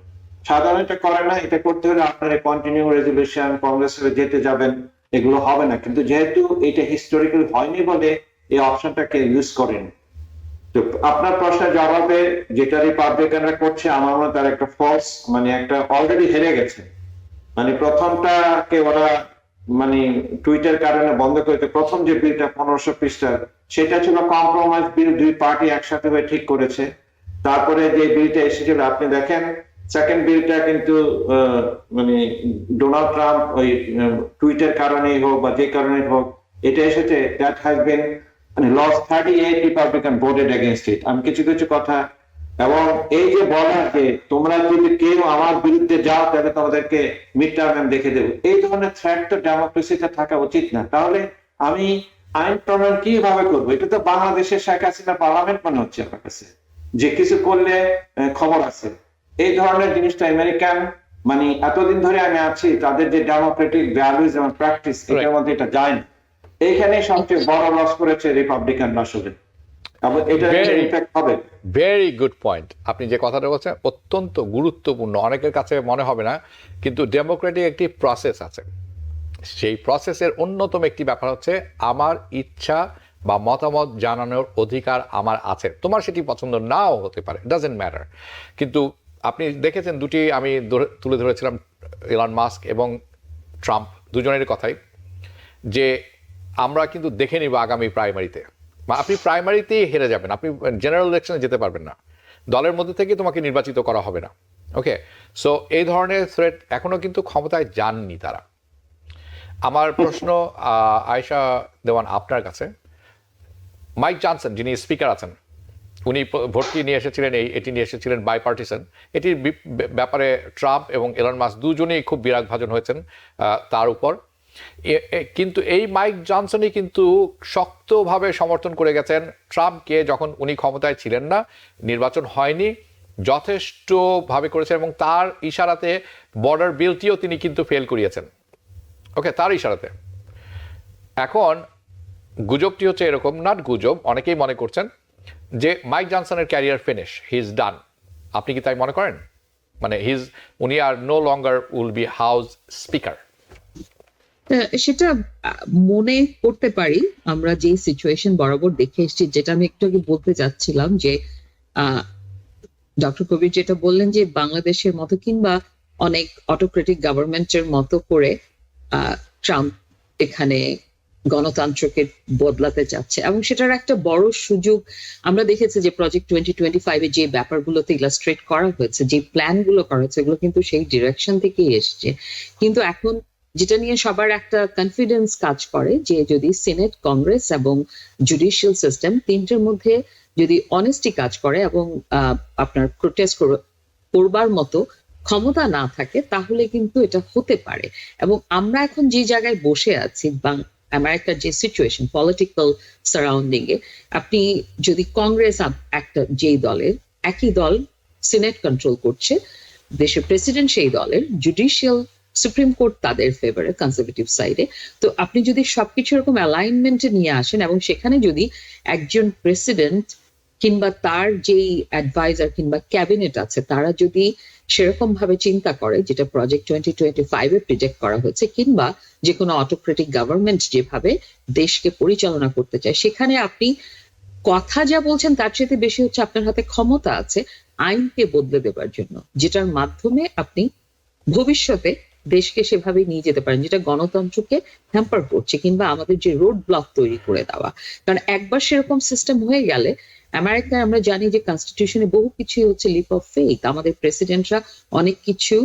সাধারণ এটা করে না, এটা করতে হলে আপনার কন্টিনিউ রেজলিউশন কংগ্রেসে যেতে যাবেন, এগুলো হবে না। কিন্তু যেহেতু এটা হিস্টোরিক্যাল হয়নি বলে এই অপশনটাকে ইউজ করেন। তো আপনার প্রশ্নের জবাবে যেটা রিপাবলিকানরা করছে, আমার মনে তার একটা ফলস, মানে একটা অলরেডি হেরে গেছে। মানে প্রথমটাকে ওরা মানে টুইটার কারণে বন্ধ করতে, প্রথম যে বিলটা 1500 পৃষ্ঠার সেটা ছিল কম্প্রোমাইজ বিল, দুই পার্টি একসাথে হয়ে ঠিক করেছে। তারপরে যে বিলটা এসেছিল আপনি দেখেন, সেকেন্ড বিলটা কিন্তু মানে ডোনাল্ড ট্রাম্প ওই টুইটার কারণেই হোক বা যে কারণেই হোক এটা এসেছে, দ্যাট হ্যাজ বিন মানে loss 38 Republican voted against it. আমি কিছু কিছু কথা, এবং এই যে বলা যে তোমরা যদি কেউ আমার বিরুদ্ধে যাও তাহলে তোমাদেরকে মিড টার্ম দেখে দেবো, এই ধরনের থ্রেট তো ডেমোক্রেসিতে থাকা উচিত না। তাহলে আমি আইন প্রণয়ন কিভাবে করবো? এটা তো বাংলাদেশের শেখ হাসিনা পার্লামেন্ট মনে হচ্ছে আমার কাছে, যে কিছু করলে খবর আছে। এই ধরনের জিনিসটা আমেরিকান মানে এতদিন ধরে আমি আছি, তাদের যে ডেমোক্রেটিক ভ্যালুজ এবং প্র্যাকটিস এটার মধ্যে এটা যায় না। এইখানে সবচেয়ে বড় লস করেছে রিপাবলিকান আসলে, এবং এটা ইমপ্যাক্ট হবে। Very good point. আপনি যে কথাটা বলছেন অত্যন্ত গুরুত্বপূর্ণ, অনেকের কাছে মনে হবে না, কিন্তু ডেমোক্রেটিক একটি প্রসেস আছে। সেই প্রসেসের অন্যতম একটি ব্যাপার হচ্ছে আমার ইচ্ছা বা মতামত জানানোর অধিকার আমার আছে। তোমার সেটি পছন্দ নাও হতে পারে, ডাজেন্ট ম্যাটার। কিন্তু আপনি দেখেছেন দুটি আমি তুলে ধরেছিলাম, ইলন মাস্ক এবং ট্রাম্প দুজনের কথাই, যে আমরা কিন্তু দেখে নিব আগামী প্রাইমারিতে, বা আপনি প্রাইমারিতেই হেরে যাবেন, আপনি জেনারেল ইলেকশনে যেতে পারবেন না, দলের মধ্যে থেকে তোমাকে নির্বাচিত করা হবে না। ওকে, সো এই ধরনের থ্রেট এখনো কিন্তু ক্ষমতায় যাননি তারা। আমার প্রশ্ন আয়েশা দেওয়ান আপনার কাছে, মাইক জনসন যিনি স্পিকার আছেন, উনি ভোটটি নিয়ে এসেছিলেন, এটি নিয়ে এসেছিলেন বাইপার্টিসান। এটির ব্যাপারে ট্রাম্প এবং এলন মাস্ক দুজনেই খুব বিরাগভাজন হয়েছেন তার উপর। কিন্তু এই মাইক জনসনই কিন্তু শক্তভাবে সমর্থন করে গেছেন ট্রাম্পকে যখন উনি ক্ষমতায় ছিলেন না, নির্বাচন হয়নি, যথেষ্টভাবে করেছেন, এবং তার ইশারাতে বর্ডার বিলটিও তিনি কিন্তু ফেল করিয়েছেন। ওকে, তার ইশারাতে। এখন গুজবটি হচ্ছে এরকম, নট গুজব, অনেকেই মনে করছেন যে মাইক জনসনের career finish, he is done. আপনি কি তাই মনে করেন? মানে উনি আর no longer will be house speaker? সেটা মনে করতে পারি। আমরা যে সিচুয়েশন বরাবর দেখে এসেছি, যেটা আমি একটু আগে বলতে চাচ্ছিলাম, যে ডক্টর কবির যেটা বললেন যে বাংলাদেশের মতো কিংবা অনেক অটোক্রেটিক গভর্নমেন্টের মতো করে ট্রাম্প এখানে গণতন্ত্রকে বদলাতে চাচ্ছে, এবং সেটার একটা বড় সুযোগ আমরা দেখেছি যে প্রজেক্ট 2025 যে ব্যাপারগুলোতে ইলাস্ট্রেট করা হয়েছে, যে প্ল্যান গুলো করা হয়েছে, এগুলো কিন্তু সেই ডিরেকশন থেকেই এসছে। কিন্তু এখন যেটা নিয়ে সবার একটা কনফিডেন্স কাজ করে, যে যদি সিনেট, কংগ্রেস এবং জুডিশিয়াল সিস্টেম তিনটের মধ্যে যদি অনেস্টি কাজ করে এবং আপনার প্রোটেস্ট করবার মতো ক্ষমতা না থাকে, তাহলে কিন্তু এটা হতে পারে। এবং আমরা এখন যে জায়গায় বসে আছি, আমেরিকার যে সিচুয়েশন পলিটিক্যাল সারাউন্ডিং এ, আপনি যদি কংগ্রেস একটা যেই দলের, একই দল সিনেট কন্ট্রোল করছে, দেশের প্রেসিডেন্ট সেই দলের, জুডিশিয়াল সুপ্রিম কোর্ট তাদের ফেভারে কনজারভেটিভ সাইডে, তো আপনি যদি সবকিছু এরকম অ্যালাইনমেন্টে নিয়ে আসেন, এবং সেখানে যদি একজন প্রেসিডেন্ট কিংবা তার যেই অ্যাডভাইজার কিংবা ক্যাবিনেট আছে তারা যদি সেরকম ভাবে চিন্তা করে, যেটা প্রজেক্ট 2025 প্রিজেক্ট করা হয়েছে, কিংবা যে কোনো অটোক্রেটিক গভর্নমেন্ট যেভাবে দেশকে পরিচালনা করতে চায়, সেখানে আপনি কথা যা বলছেন তার চেয়ে বেশি হচ্ছে আপনার হাতে ক্ষমতা আছে আইনকে বদলে দেবার জন্য, যেটার মাধ্যমে আপনি ভবিষ্যতে দেশকে সেভাবে নিয়ে যেতে পারেন, যেটা গণতন্ত্রকে হ্যাম্পার করছে, কিংবা আমাদের যে রোড ব্লক তৈরি করে দেওয়া। কারণ একবার সেরকম সিস্টেম হয়ে গেলে, আমেরিকায় আমরা জানি যে কনস্টিটিউশনে বহু কিছু হচ্ছে লিপ অফ ফেইথ। আমাদের প্রেসিডেন্টরা অনেক কিছু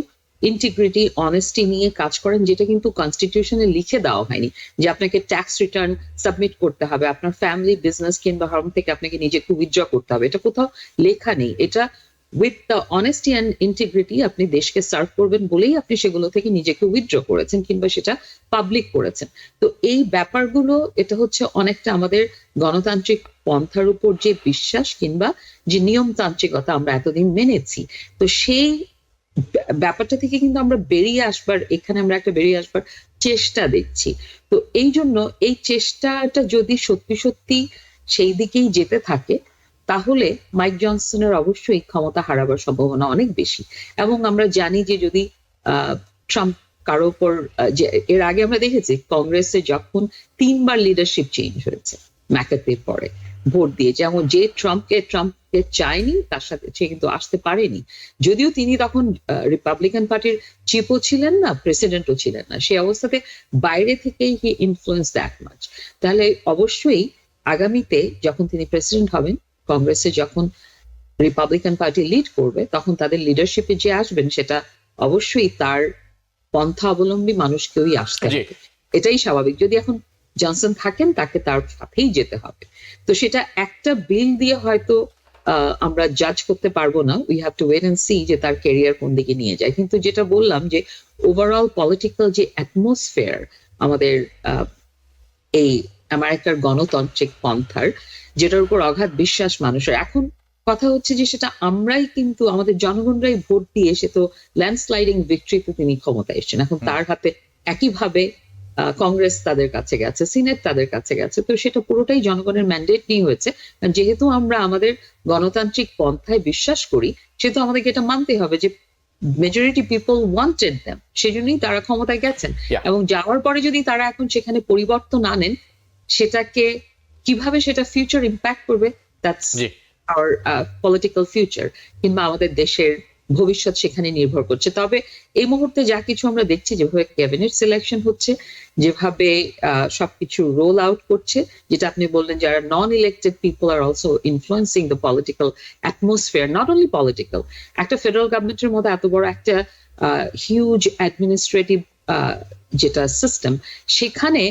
ইন্টিগ্রিটি, অনেস্টি নিয়ে কাজ করেন, যেটা কিন্তু কনস্টিটিউশনে লিখে দেওয়া হয়নি যে আপনাকে ট্যাক্স রিটার্ন সাবমিট করতে হবে, আপনার ফ্যামিলি, বিজনেস কিংবা হোম থেকে আপনাকে নিজেকে উইথড্র করতে হবে। এটা কোথাও লেখা নেই। এটা with the honesty and integrity আপনি দেশকে সার্ভ করবেন বলেই আপনি সেগুলো থেকে নিজেকে উইথড্র করেছেন কিংবা সেটা পাবলিক করেছেন। তো এই ব্যাপারগুলো, এটা হচ্ছে অনেকটা আমাদের গণতান্ত্রিক পন্থার উপর যে বিশ্বাস কিংবা যে নিয়মতান্ত্রিকতা আমরা এতদিন মেনেছি, তো সেই ব্যাপারটা থেকে কিন্তু আমরা বেরিয়ে আসবার, এখানে আমরা একটা বেরিয়ে আসবার চেষ্টা দেখছি। তো এই জন্য এই চেষ্টাটা যদি সত্যি সত্যি সেই দিকেই যেতে থাকে, তাহলে মাইক জনসনের অবশ্যই ক্ষমতা হারাবার সম্ভাবনা অনেক বেশি। এবং আমরা জানি যে যদি ট্রাম্প কারো উপর, যে এর আগে আমরা দেখেছি কংগ্রেসে যখন 3বার লিডারশিপ চেঞ্জ হয়েছে ম্যাকার্থির পরে ভোট দিয়ে, যেমন যে ট্রাম্পকে চায়নি তার সাথে সে কিন্তু আসতে পারেনি, যদিও তিনি তখন রিপাবলিকান পার্টির চিফও ছিলেন না, প্রেসিডেন্টও ছিলেন না। সেই অবস্থাতে বাইরে থেকেই হি ইনফ্লুয়েন্স দ্যাট মাচ। তাহলে অবশ্যই আগামীতে যখন তিনি প্রেসিডেন্ট হবেন, কংগ্রেসে যখন রিপাবলিকান পার্টি লিড করবে, তখন তাদের লিডারশিপে যে আসবেন সেটা অবশ্যই তার পন্থা অবলম্বী মানুষকেই আসতে জি। হবে। এটাই স্বাভাবিক। যদি এখন জনসন থাকেন, তাকে তার সাথেই যেতে হবে। তো সেটা একটা বিল দিয়ে হয়তো আমরা জাজ করতে পারবো না। We have to wait and see যে তার ক্যারিয়ার কোন দিকে নিয়ে যায়। কিন্তু যেটা বললাম যে ওভারঅল পলিটিক্যাল যে অ্যাটমসফিয়ার আমাদের এই আমেরিকার গণতান্ত্রিক পন্থার, যেটার উপর অগাধ বিশ্বাস মানুষের, এখন কথা হচ্ছে যে সেটা আমরাই কিন্তু আমাদের জনগণরাই ভোট দিয়ে, সে তো ল্যান্ডস্লাইডিং ভিক্টরিতে তিনি ক্ষমতা এসেছেন। এখন তার হাতে একইভাবে কংগ্রেস তাদের কাছে গেছে, সিনেট তাদের কাছে গেছে। তো সেটা পুরোটাই জনগণের ম্যান্ডেট নিয়ে হয়েছে। যেহেতু আমরা আমাদের গণতান্ত্রিক পন্থায় বিশ্বাস করি, সেহেতু আমাদেরকে এটা মানতে হবে যে মেজরিটি পিপল ওয়ান্টেড দেম, সেজন্যই তারা ক্ষমতায় গেছেন। Yeah. এবং যাওয়ার পরে যদি তারা এখন সেখানে পরিবর্তন আনেন, সেটাকে কিভাবে সেটা ফিউচার ইম্প্যাক্ট করবে, that's G. Hour political future, কিংবা আমাদের দেশের ভবিষ্যৎ সেখানে নির্ভর করছে। তবে এই মুহূর্তে যা কিছু আমরা দেখছি, যেভাবে ক্যাবিনেট সিলেকশন হচ্ছে, যেভাবে সবকিছু রোল আউট করছে, যেটা আপনি বললেন, যারা non elected people are also influencing the political atmosphere, not only political. একটা ফেডারেল গভর্নমেন্টের মধ্যে এত বড় একটা হিউজ অ্যাডমিনিস্ট্রেটিভ যেটা সিস্টেম, সেখানে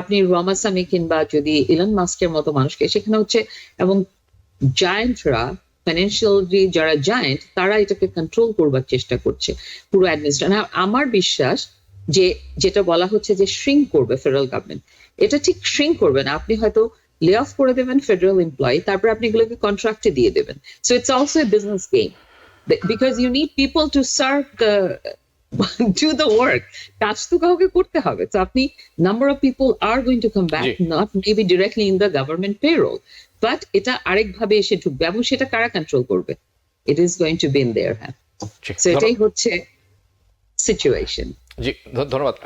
আপনি রমাসামি কিংবা যদি ইলন মাস্কের মতো মানুষকে সেখানে হচ্ছে, এবং জায়েন্টরা, ফাইন্যান্সিয়ালি যারা জায়েন্ট, তারা এটাকে কন্ট্রোল করবার চেষ্টা করছে পুরো অ্যাডমিনিস্ট্রেশন। আমার বিশ্বাস যে যেটা বলা হচ্ছে যে শ্রিঙ্ক করবে ফেডারেল গভর্নমেন্ট, এটা ঠিক শ্রিঙ্ক করবে না। আপনি হয়তো লে অফ করে দেবেন ফেডারেল এমপ্লয়ি, তারপর আপনি এগুলোকে কন্ট্রাক্টে দিয়ে দেবেন। So it's also a business game, because you need people to serve the do the work. কাজ তো কাউকে করতে হবে। তো আপনি number of people are going to come back, G. not maybe directly in the government payroll, but এটা আরেকভাবে এসে ঢুকবে, এবং সেটা কারা কন্ট্রোল করবে? It is going to be in their hand. G. So এটাই হচ্ছে সিচুয়েশন। জি, ধন্যবাদ।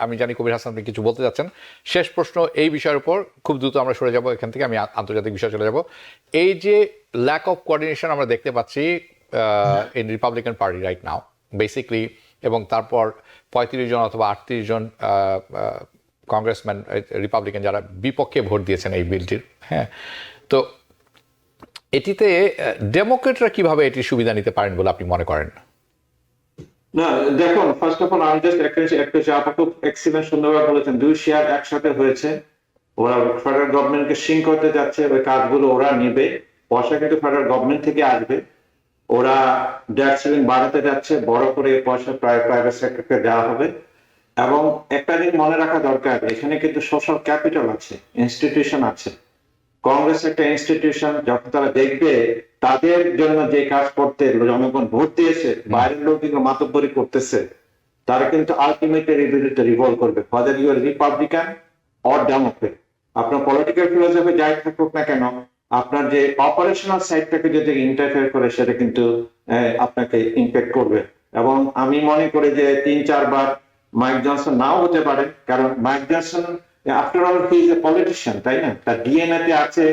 আমি জানি কবির হাসান আপনি কিছু বলতে যাচ্ছেন। শেষ প্রশ্ন এই বিষয়ের উপর, খুব দ্রুত আমরা সরে যাব এখান থেকে, আমি আন্তর্জাতিক বিষয়ে চলে যাব। এই যে ল্যাক অফ কোঅর্ডিনেশন আমরা দেখতে পাচ্ছি in Republican party right now basically, এবং তারপর 35 জন অথবা 38 জন কংগ্রেসম্যান রিপাবলিকান যারা বিপক্ষে ভোট দিয়েছেন এই বিলটির। হ্যাঁ, তো এটিতে ডেমোক্রেটরা কিভাবে এটির সুবিধা নিতে পারেন বলে আপনি মনে করেন? না, দেখুন, ফার্স্ট অফ অল আমি জাস্ট একটা আপা খুব এক্সিলেন্ট সুন্দরভাবে বলেছেন, দুই শেয়ার একসাথে হয়েছে। ওরা ফেডারেল গভর্নমেন্টকে সিং করতে যাচ্ছে, ওই কাজগুলো ওরা নিবে, পয়সা কিন্তু ফেডারেল গভর্নমেন্ট থেকে আসবে। ওরা ডেট সিলিং বাড়াতে যাচ্ছে, বড় করে পয়সা প্রাইভেট সেক্টরকে দেওয়া হবে। এবং একটা জিনিস মনে রাখা দরকার, এখানে কিন্তু সোশ্যাল ক্যাপিটাল আছে, ইনস্টিটিউশন আছে। কংগ্রেস একটা ইনস্টিটিউশন, যখন তারা দেখবে তাদের জন্য যে কাজ করতে জনগণ ভোট দিয়েছে, বাইরের লোক কিন্তু মাতব্বরি করতেছে, তারা কিন্তু আলটিমেটলি এর বিরুদ্ধে রিভল্ভ করবে, whether you are Republican or Democrat. আপনার পলিটিক্যাল ফিলোসফি যাই থাকুক না কেন, আপনার যে অপারেশনাল সাইডটাকে যদি ইন্টারফেয়ার করে, সেটা কিন্তু আপনাকে ইমপ্যাক্ট করবে। এবং আমি মনে করি যে 3-4 বার মাইক জনসন নাও হতে পারে, কারণ mic Johnson after all he is a politician, তাই না? তার ডিএনএ তে আছে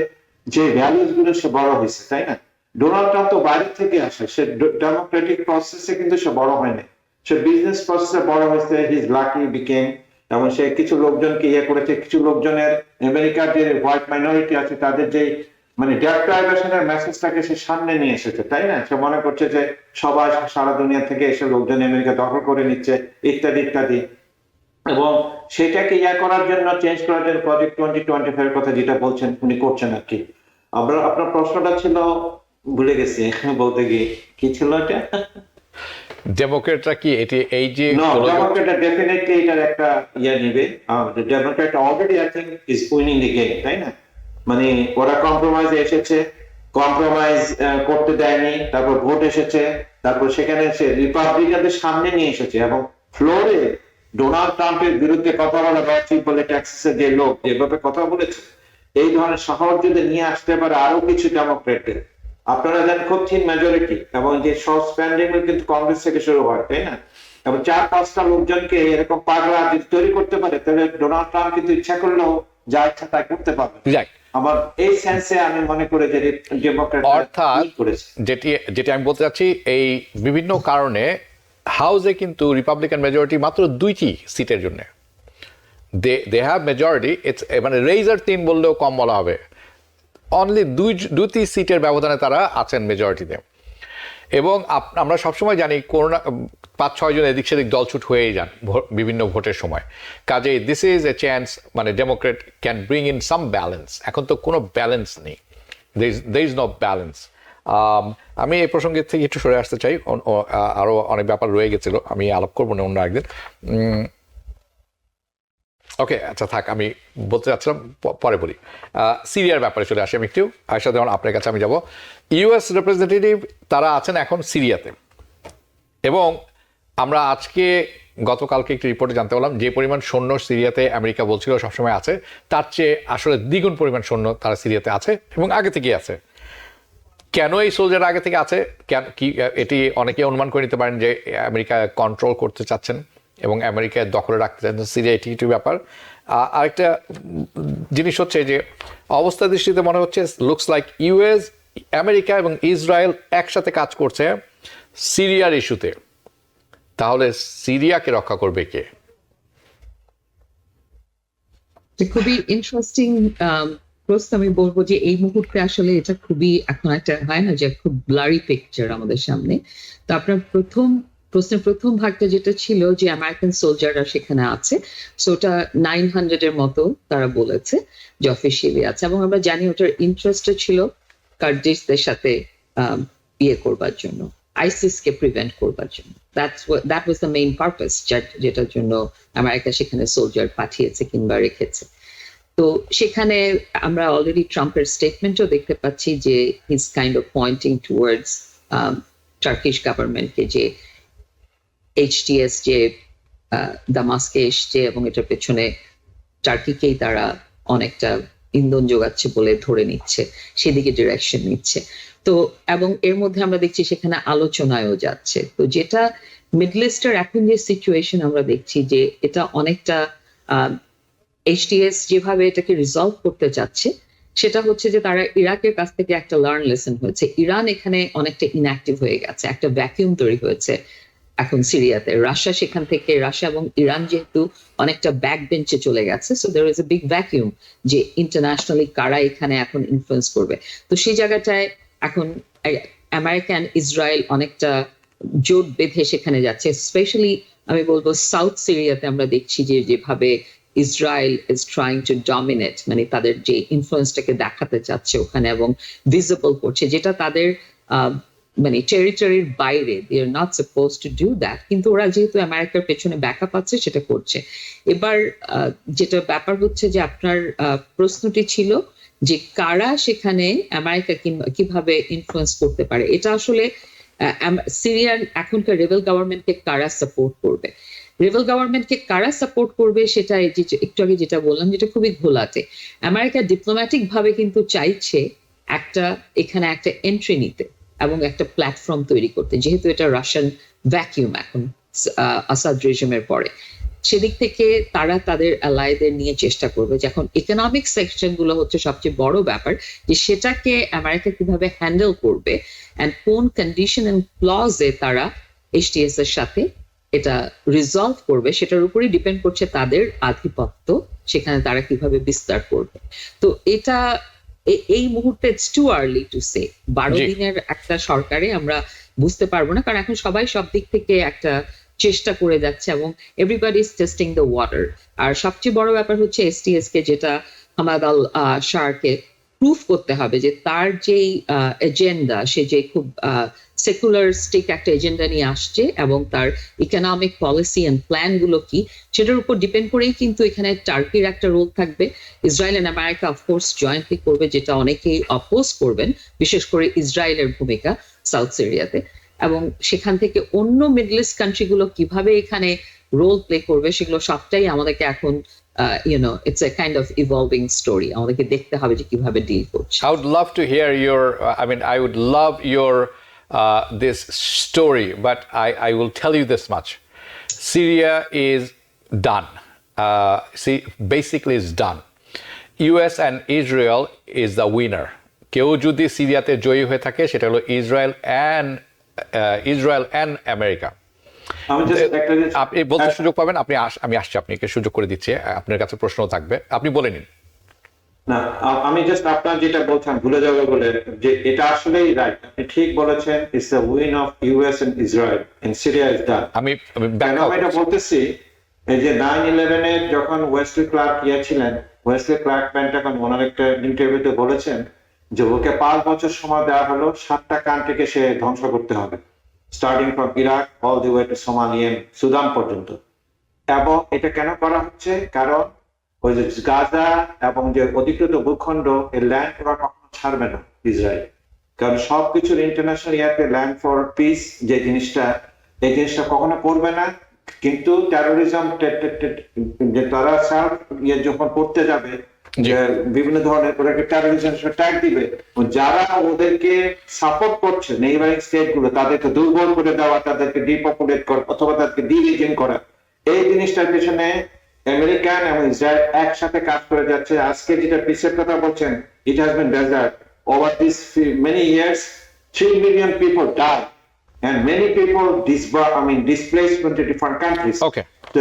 যে ভ্যালুস গুলো সে বড় হয়েছে, তাই না? ডোনাল্ড ট্রাম্প তো বাইরে থেকে আসে, সে ডেমোক্রেটিক প্রসেসে কিন্তু সে বড় হয়নি। সে বিজনেস প্রসেসে বড় হয়েছে, হি ইজ লাকি বিকেম, এবং সে কিছু লোকজনকে করেছে, কিছু লোকজনের আমেরিকার যে হোয়াইট মাইনরিটি আছে তাদের যে মানে ডেপ্রাইভেশনের মেসেজটাকে সে সামনে নিয়ে এসেছে, তাই না? সে মনে করছে যে সবাই সারা দুনিয়া থেকে এসে লোকজন আমেরিকা দখল করে নিচ্ছে ইত্যাদি ইত্যাদি, এবং সেটাকে করার জন্য, চেঞ্জ করার জন্য প্রজেক্ট 2025 এর কথা যেটা বলছেন উনি করছেন আর কি। আপনার প্রশ্নটা ছিল, ভুলে গেছি বলতে গিয়ে, কি ছিল এটা? ডেমোক্রেটরা কি এটি এই যে ডেমোক্রেটরা ডেফিনেটলি এটার একটা নিবে। Democrat already I think is winning the game, তাই না? মানে ওরা কম্প্রোমাইজে এসেছে, কম্প্রোমাইজ করতে দেয়নি, তারপর ভোট এসেছে, তারপর সেখানে সে রিপাবলিকানদের সামনে নিয়ে এসেছে, এবং ফ্লোরে ডোনাল্ড ট্রাম্পের বিরুদ্ধে কথা বলা উচিত বলে টেক্সাসের যে লোক যেভাবে কথা বলেছে, এই ধরনের সাহস যদি নিয়ে আসতে পারে আরো কিছু ডেমোক্রেটদের, আপনারা জানেন খুব থিন মেজরিটি, এবং যে শর্ট স্প্যান্ডিং কিন্তু কংগ্রেস থেকে শুরু হয়, তাই না? এবং 4-5টা লোকজনকে এরকম পাগলা যদি তৈরি করতে পারে, তাহলে ডোনাল্ড ট্রাম্প কিন্তু ইচ্ছা করলেও যা ইচ্ছা তাই করতে পারবে। আমার এই সেন্সে আমি মনে করি যে ডেমোক্রেট অর্থাৎ যেটি আমি বলতে চাচ্ছি, এই বিভিন্ন কারণে হাউসে কিন্তু রিপাবলিকান মেজরিটি মাত্র 2টি সিটের জন্য, দে হ্যাভ মেজরিটি, মানে রেইজার 3 বললেও কম বলা হবে, অনলি 2টি সিটের ব্যবধানে তারা আছেন মেজরিটিতে। এবং আমরা সবসময় জানি করোনা 5-6 জন এদিক সেদিক দলছুট হয়েই যান বিভিন্ন ভোটের সময়, কাজেই দিস ইজ এ চান্স, মানে Democrat can bring in some balance. এখন তো কোনো ব্যালেন্স নেই, দের ইজ নো ব্যালেন্স। আমি এই প্রসঙ্গের থেকে একটু সরে আসতে চাই, আরও অনেক ব্যাপার রয়ে গেছিল, আমি আলাপ করবো না অন্য একদিন। ওকে, আচ্ছা থাক, আমি বলতে চাচ্ছিলাম পরে বলি। সিরিয়ার ব্যাপারে চলে আসি আমি একটু, আয়শা দেওয়ান আপনার কাছে আমি যাব। ইউএস রিপ্রেজেন্টেটিভ তারা আছেন এখন সিরিয়াতে, এবং আমরা আজকে গতকালকে একটি রিপোর্টে জানতে পারলাম যে পরিমাণ সৈন্য সিরিয়াতে আমেরিকা বলছিল সবসময় আছে, তার চেয়ে আসলে দ্বিগুণ পরিমাণ সৈন্য তারা সিরিয়াতে আছে এবং আগে থেকেই আছে। কেন এই সোলজার আগে থেকে আছে, কি এটি অনেকে অনুমান করে নিতে পারেন যে আমেরিকা কন্ট্রোল করতে চাচ্ছেন এবং আমেরিকায় দখলে রাখতে চাচ্ছেন সিরিয়া, এটি একটি ব্যাপার। আরেকটা জিনিস হচ্ছে যে অবস্থা দৃষ্টিতে মনে হচ্ছে লুকস লাইক ইউএস, আমেরিকা এবং ইসরায়েল একসাথে কাজ করছে সিরিয়ার ইস্যুতে। তাহলে সিরিয়াকে রক্ষা করবে কে? খুবই ইন্টারেস্টিং প্রশ্ন। আমি বলবো যে এই মুহূর্তে আসলে এটা খুবই এখন একটা হয় না যে খুব ব্লারি পিকচার আমাদের সামনে। তো আপনার প্রশ্নের প্রথম ভাগটা যেটা ছিল যে আমেরিকান সোলজাররা সেখানে আছে, সো ওটা 900 এর মতো তারা বলেছে যে অফিসিয়ালি আছে, এবং আমরা জানি ওটার ইন্টারেস্টটা ছিল কার্ডিসদের সাথে করবার জন্য, আইসিসকে প্রিভেন্ট করবার জন্য। That was the main purpose, যেটার জন্য আমেরিকা সেখানে সোলজার পাঠিয়েছে কিংবা রেখেছে। তো সেখানে আমরা অলরেডি ট্রাম্পের স্টেটমেন্টও দেখতে পাচ্ছি যে he is kind of pointing towards Turkish গভর্নমেন্টকে, যে এইচটিএস যে দামাস্কে এসছে এবং এটার পেছনে টার্কিকেই তারা অনেকটা ইন্ধন যোগাচ্ছে বলে ধরে নিচ্ছে, সেদিকে ডিরেকশন নিচ্ছে। তো এবং এর মধ্যে আমরা দেখছি সেখানে আলোচনায়ও যাচ্ছে। তো যেটা মিডল ইস্টের এখন যে সিচুয়েশন আমরা দেখছি যে এটা অনেকটা এইচটিএস যেভাবে এটাকে রিজলভ করতে চাচ্ছে সেটা হচ্ছে যে তারা ইরাকের কাছ থেকে একটা লার্ন লেসন হয়েছে। ইরান এখানে অনেকটা ইনঅ্যাক্টিভ হয়ে গেছে, একটা ভ্যাকিউম তৈরি হয়েছে এখন সিরিয়াতে। রাশিয়া সেখান থেকে, রাশিয়া এবং ইরান যেহেতু অনেকটা ব্যাক বেঞ্চে চলে গেছে, so there is a big vacuum যে ইন্টারন্যাশনালি কারা এখানে এখন ইনফ্লুয়েন্স করবে। তো সেই জায়গাটায় এখন আমেরিকান ইসরায়েল অনেকটা জোট বেঁধে সেখানে যাচ্ছে। স্পেশালি আমি বলবো সাউথ সিরিয়াতে আমরা দেখছি যে যেভাবে Israel is trying to dominate, মানে তাদের যে ইনফ্লুয়েন্সটাকে দেখাতে চাচ্ছে ওখানে এবং ভিজিবল করছে, যেটা তাদের মানে টেরিটরির বাইরে, they are not suppose to do that, কিন্তু ওরা যেহেতু আমেরিকার পেছনে ব্যাকআপ আছে সেটা করছে। এবার যেটা ব্যাপার হচ্ছে যে আপনার প্রশ্নটি ছিল যে কারা সেখানে আমেরিকা কিভাবে ইনফ্লুয়েন্স করতে পারে। এটা আসলে সিরিয়ার এখনকার রেবেল গভর্নমেন্টকে কারা সাপোর্ট করবে, রেবেল গভর্নমেন্টকে কারা সাপোর্ট করবে সেটা একটু আগে যেটা বললাম, যেটা খুবই ঘোলাটে। আমেরিকা ডিপ্লোম্যাটিক ভাবে কিন্তু চাইছে এখানে একটা এন্ট্রি নিতে এবং একটা প্ল্যাটফর্ম তৈরি করতে, যেহেতু এটা রাশিয়ান ভ্যাকিউম এখন আসাদ রেজিমের পরে। সেদিক থেকে তারা তাদের অ্যালাইদের নিয়ে চেষ্টা করবে। যখন ইকোনমিক সেকশন গুলো হচ্ছে সবচেয়ে বড় ব্যাপার, যে সেটাকে আমেরিকা কিভাবে হ্যান্ডেল করবে, অ্যান্ড কোন কন্ডিশন এন্ড ক্লজে তারা এইচটিএস এর সাথে এটা রিজলভ করবে সেটার উপরই ডিপেন্ড করছে তাদের আধিপত্য সেখানে তারা কিভাবে বিস্তার করবে। তো এটা এই মুহূর্তে it's too early to say. 12 জি। দিনের একটা সরকারে আমরা বুঝতে পারবো না, কারণ এখন সবাই সব দিক থেকে একটা চেষ্টা করে যাচ্ছে এবং everybody is testing the water. আর সবচেয়ে বড় ব্যাপার হচ্ছে এসটিএস কে, যেটা হামাদ আল শাহকে প্রুফ করতে হবে যে তার যেই এজেন্ডা, সে যে খুব সেকুলারিস্টিক একটা এজেন্ডা নিয়ে আসছে এবং তার ইকোনমিক পলিসি এন্ড প্ল্যান গুলো কি, সেটার উপর ডিপেন্ড করেই কিন্তু এখানে টার্কির একটা রোল থাকবে। Israel and America of course jointly করবে, যেটা অনেকেই অপোজ করবেন, বিশেষ করে ইসরায়েলের ভূমিকা সাউথ সিরিয়াতে। এবং সেখান থেকে অন্য মিডল ইস্ট কান্ট্রি গুলো কিভাবে এখানে রোল প্লে করবে সেগুলো সবটাই আমাদেরকে এখন it's a kind of evolving story, আমাদেরকে দেখতে হবে যে কিভাবে ডিল করছে। I would love to hear your, I would love your this story, but I will tell you this much. Syria is done. Basically is done. US and Israel is the winner. কেউ যদি সিরিয়াতে জয়ী হয়ে থাকে সেটা হলো Israel and America. আমি just একটা জিনিস আপনি বলতে সুযোগ পাবেন, আমি আসছি, আপনাকে সুযোগ করে দিচ্ছি, আপনার কাছে প্রশ্ন থাকবে, আপনি বলে নিন। না, আমি জাস্ট আপনার যেটা বলছেন ভুলে যাবে বলে, যে এটা আসলেই রাইট, আপনি ঠিক বলেছেন, it's the win of US and Israel and Syria is done. আমি কেন ব্যাখ্যা আমি এটা বলতেছি, এই যে 9/11 এ যখন ওয়েসলি ক্লার্ক ছিলেন, ওয়েসলি ক্লার্ক পেন্টাগন ওনার একটা ইন্টারভিউতে বলেছেন যে ওকে 5 বছর সময় দেওয়া হলো 7টা কান্ট্রিকে সে ধ্বংস করতে হবে, starting from Iraq all the way to Somalia, Sudan পর্যন্ত। এবং এটা কেন করা হচ্ছে? কারণ ওই যে গাজা এবং যে অধিকৃত ভূখণ্ড, এই ল্যান্ড ওরা কখনো ছাড়বে না ইসরায়েল, কারণ সবকিছুর ইন্টারন্যাশনাল ইয়াতে ল্যান্ড ফর পিস যে জিনিসটা, এই জিনিসটা কখনো করবে না। কিন্তু টেরোরিজম যে তারা যখন করতে যাবে, যে বিভিন্ন ধরনের ওদেরকে টেরোরিজম ট্যাগ দিবে, যারা ওদেরকে সাপোর্ট করছে নেইবারিং স্টেট গুলো, তাদেরকে দুর্বল করে দেওয়া, তাদেরকে ডিপপুলেট করা অথবা তাদেরকে ডিরিজন করা, এই জিনিসটার পেছনে আমেরিকান এবং ইসরায়েল একসাথে কাজ করে যাচ্ছে। আজকে যেটা পিসের কথা বলছেন, it has been desert over this many years, 3 million people died and many people displaced from the different countries. Okay. তো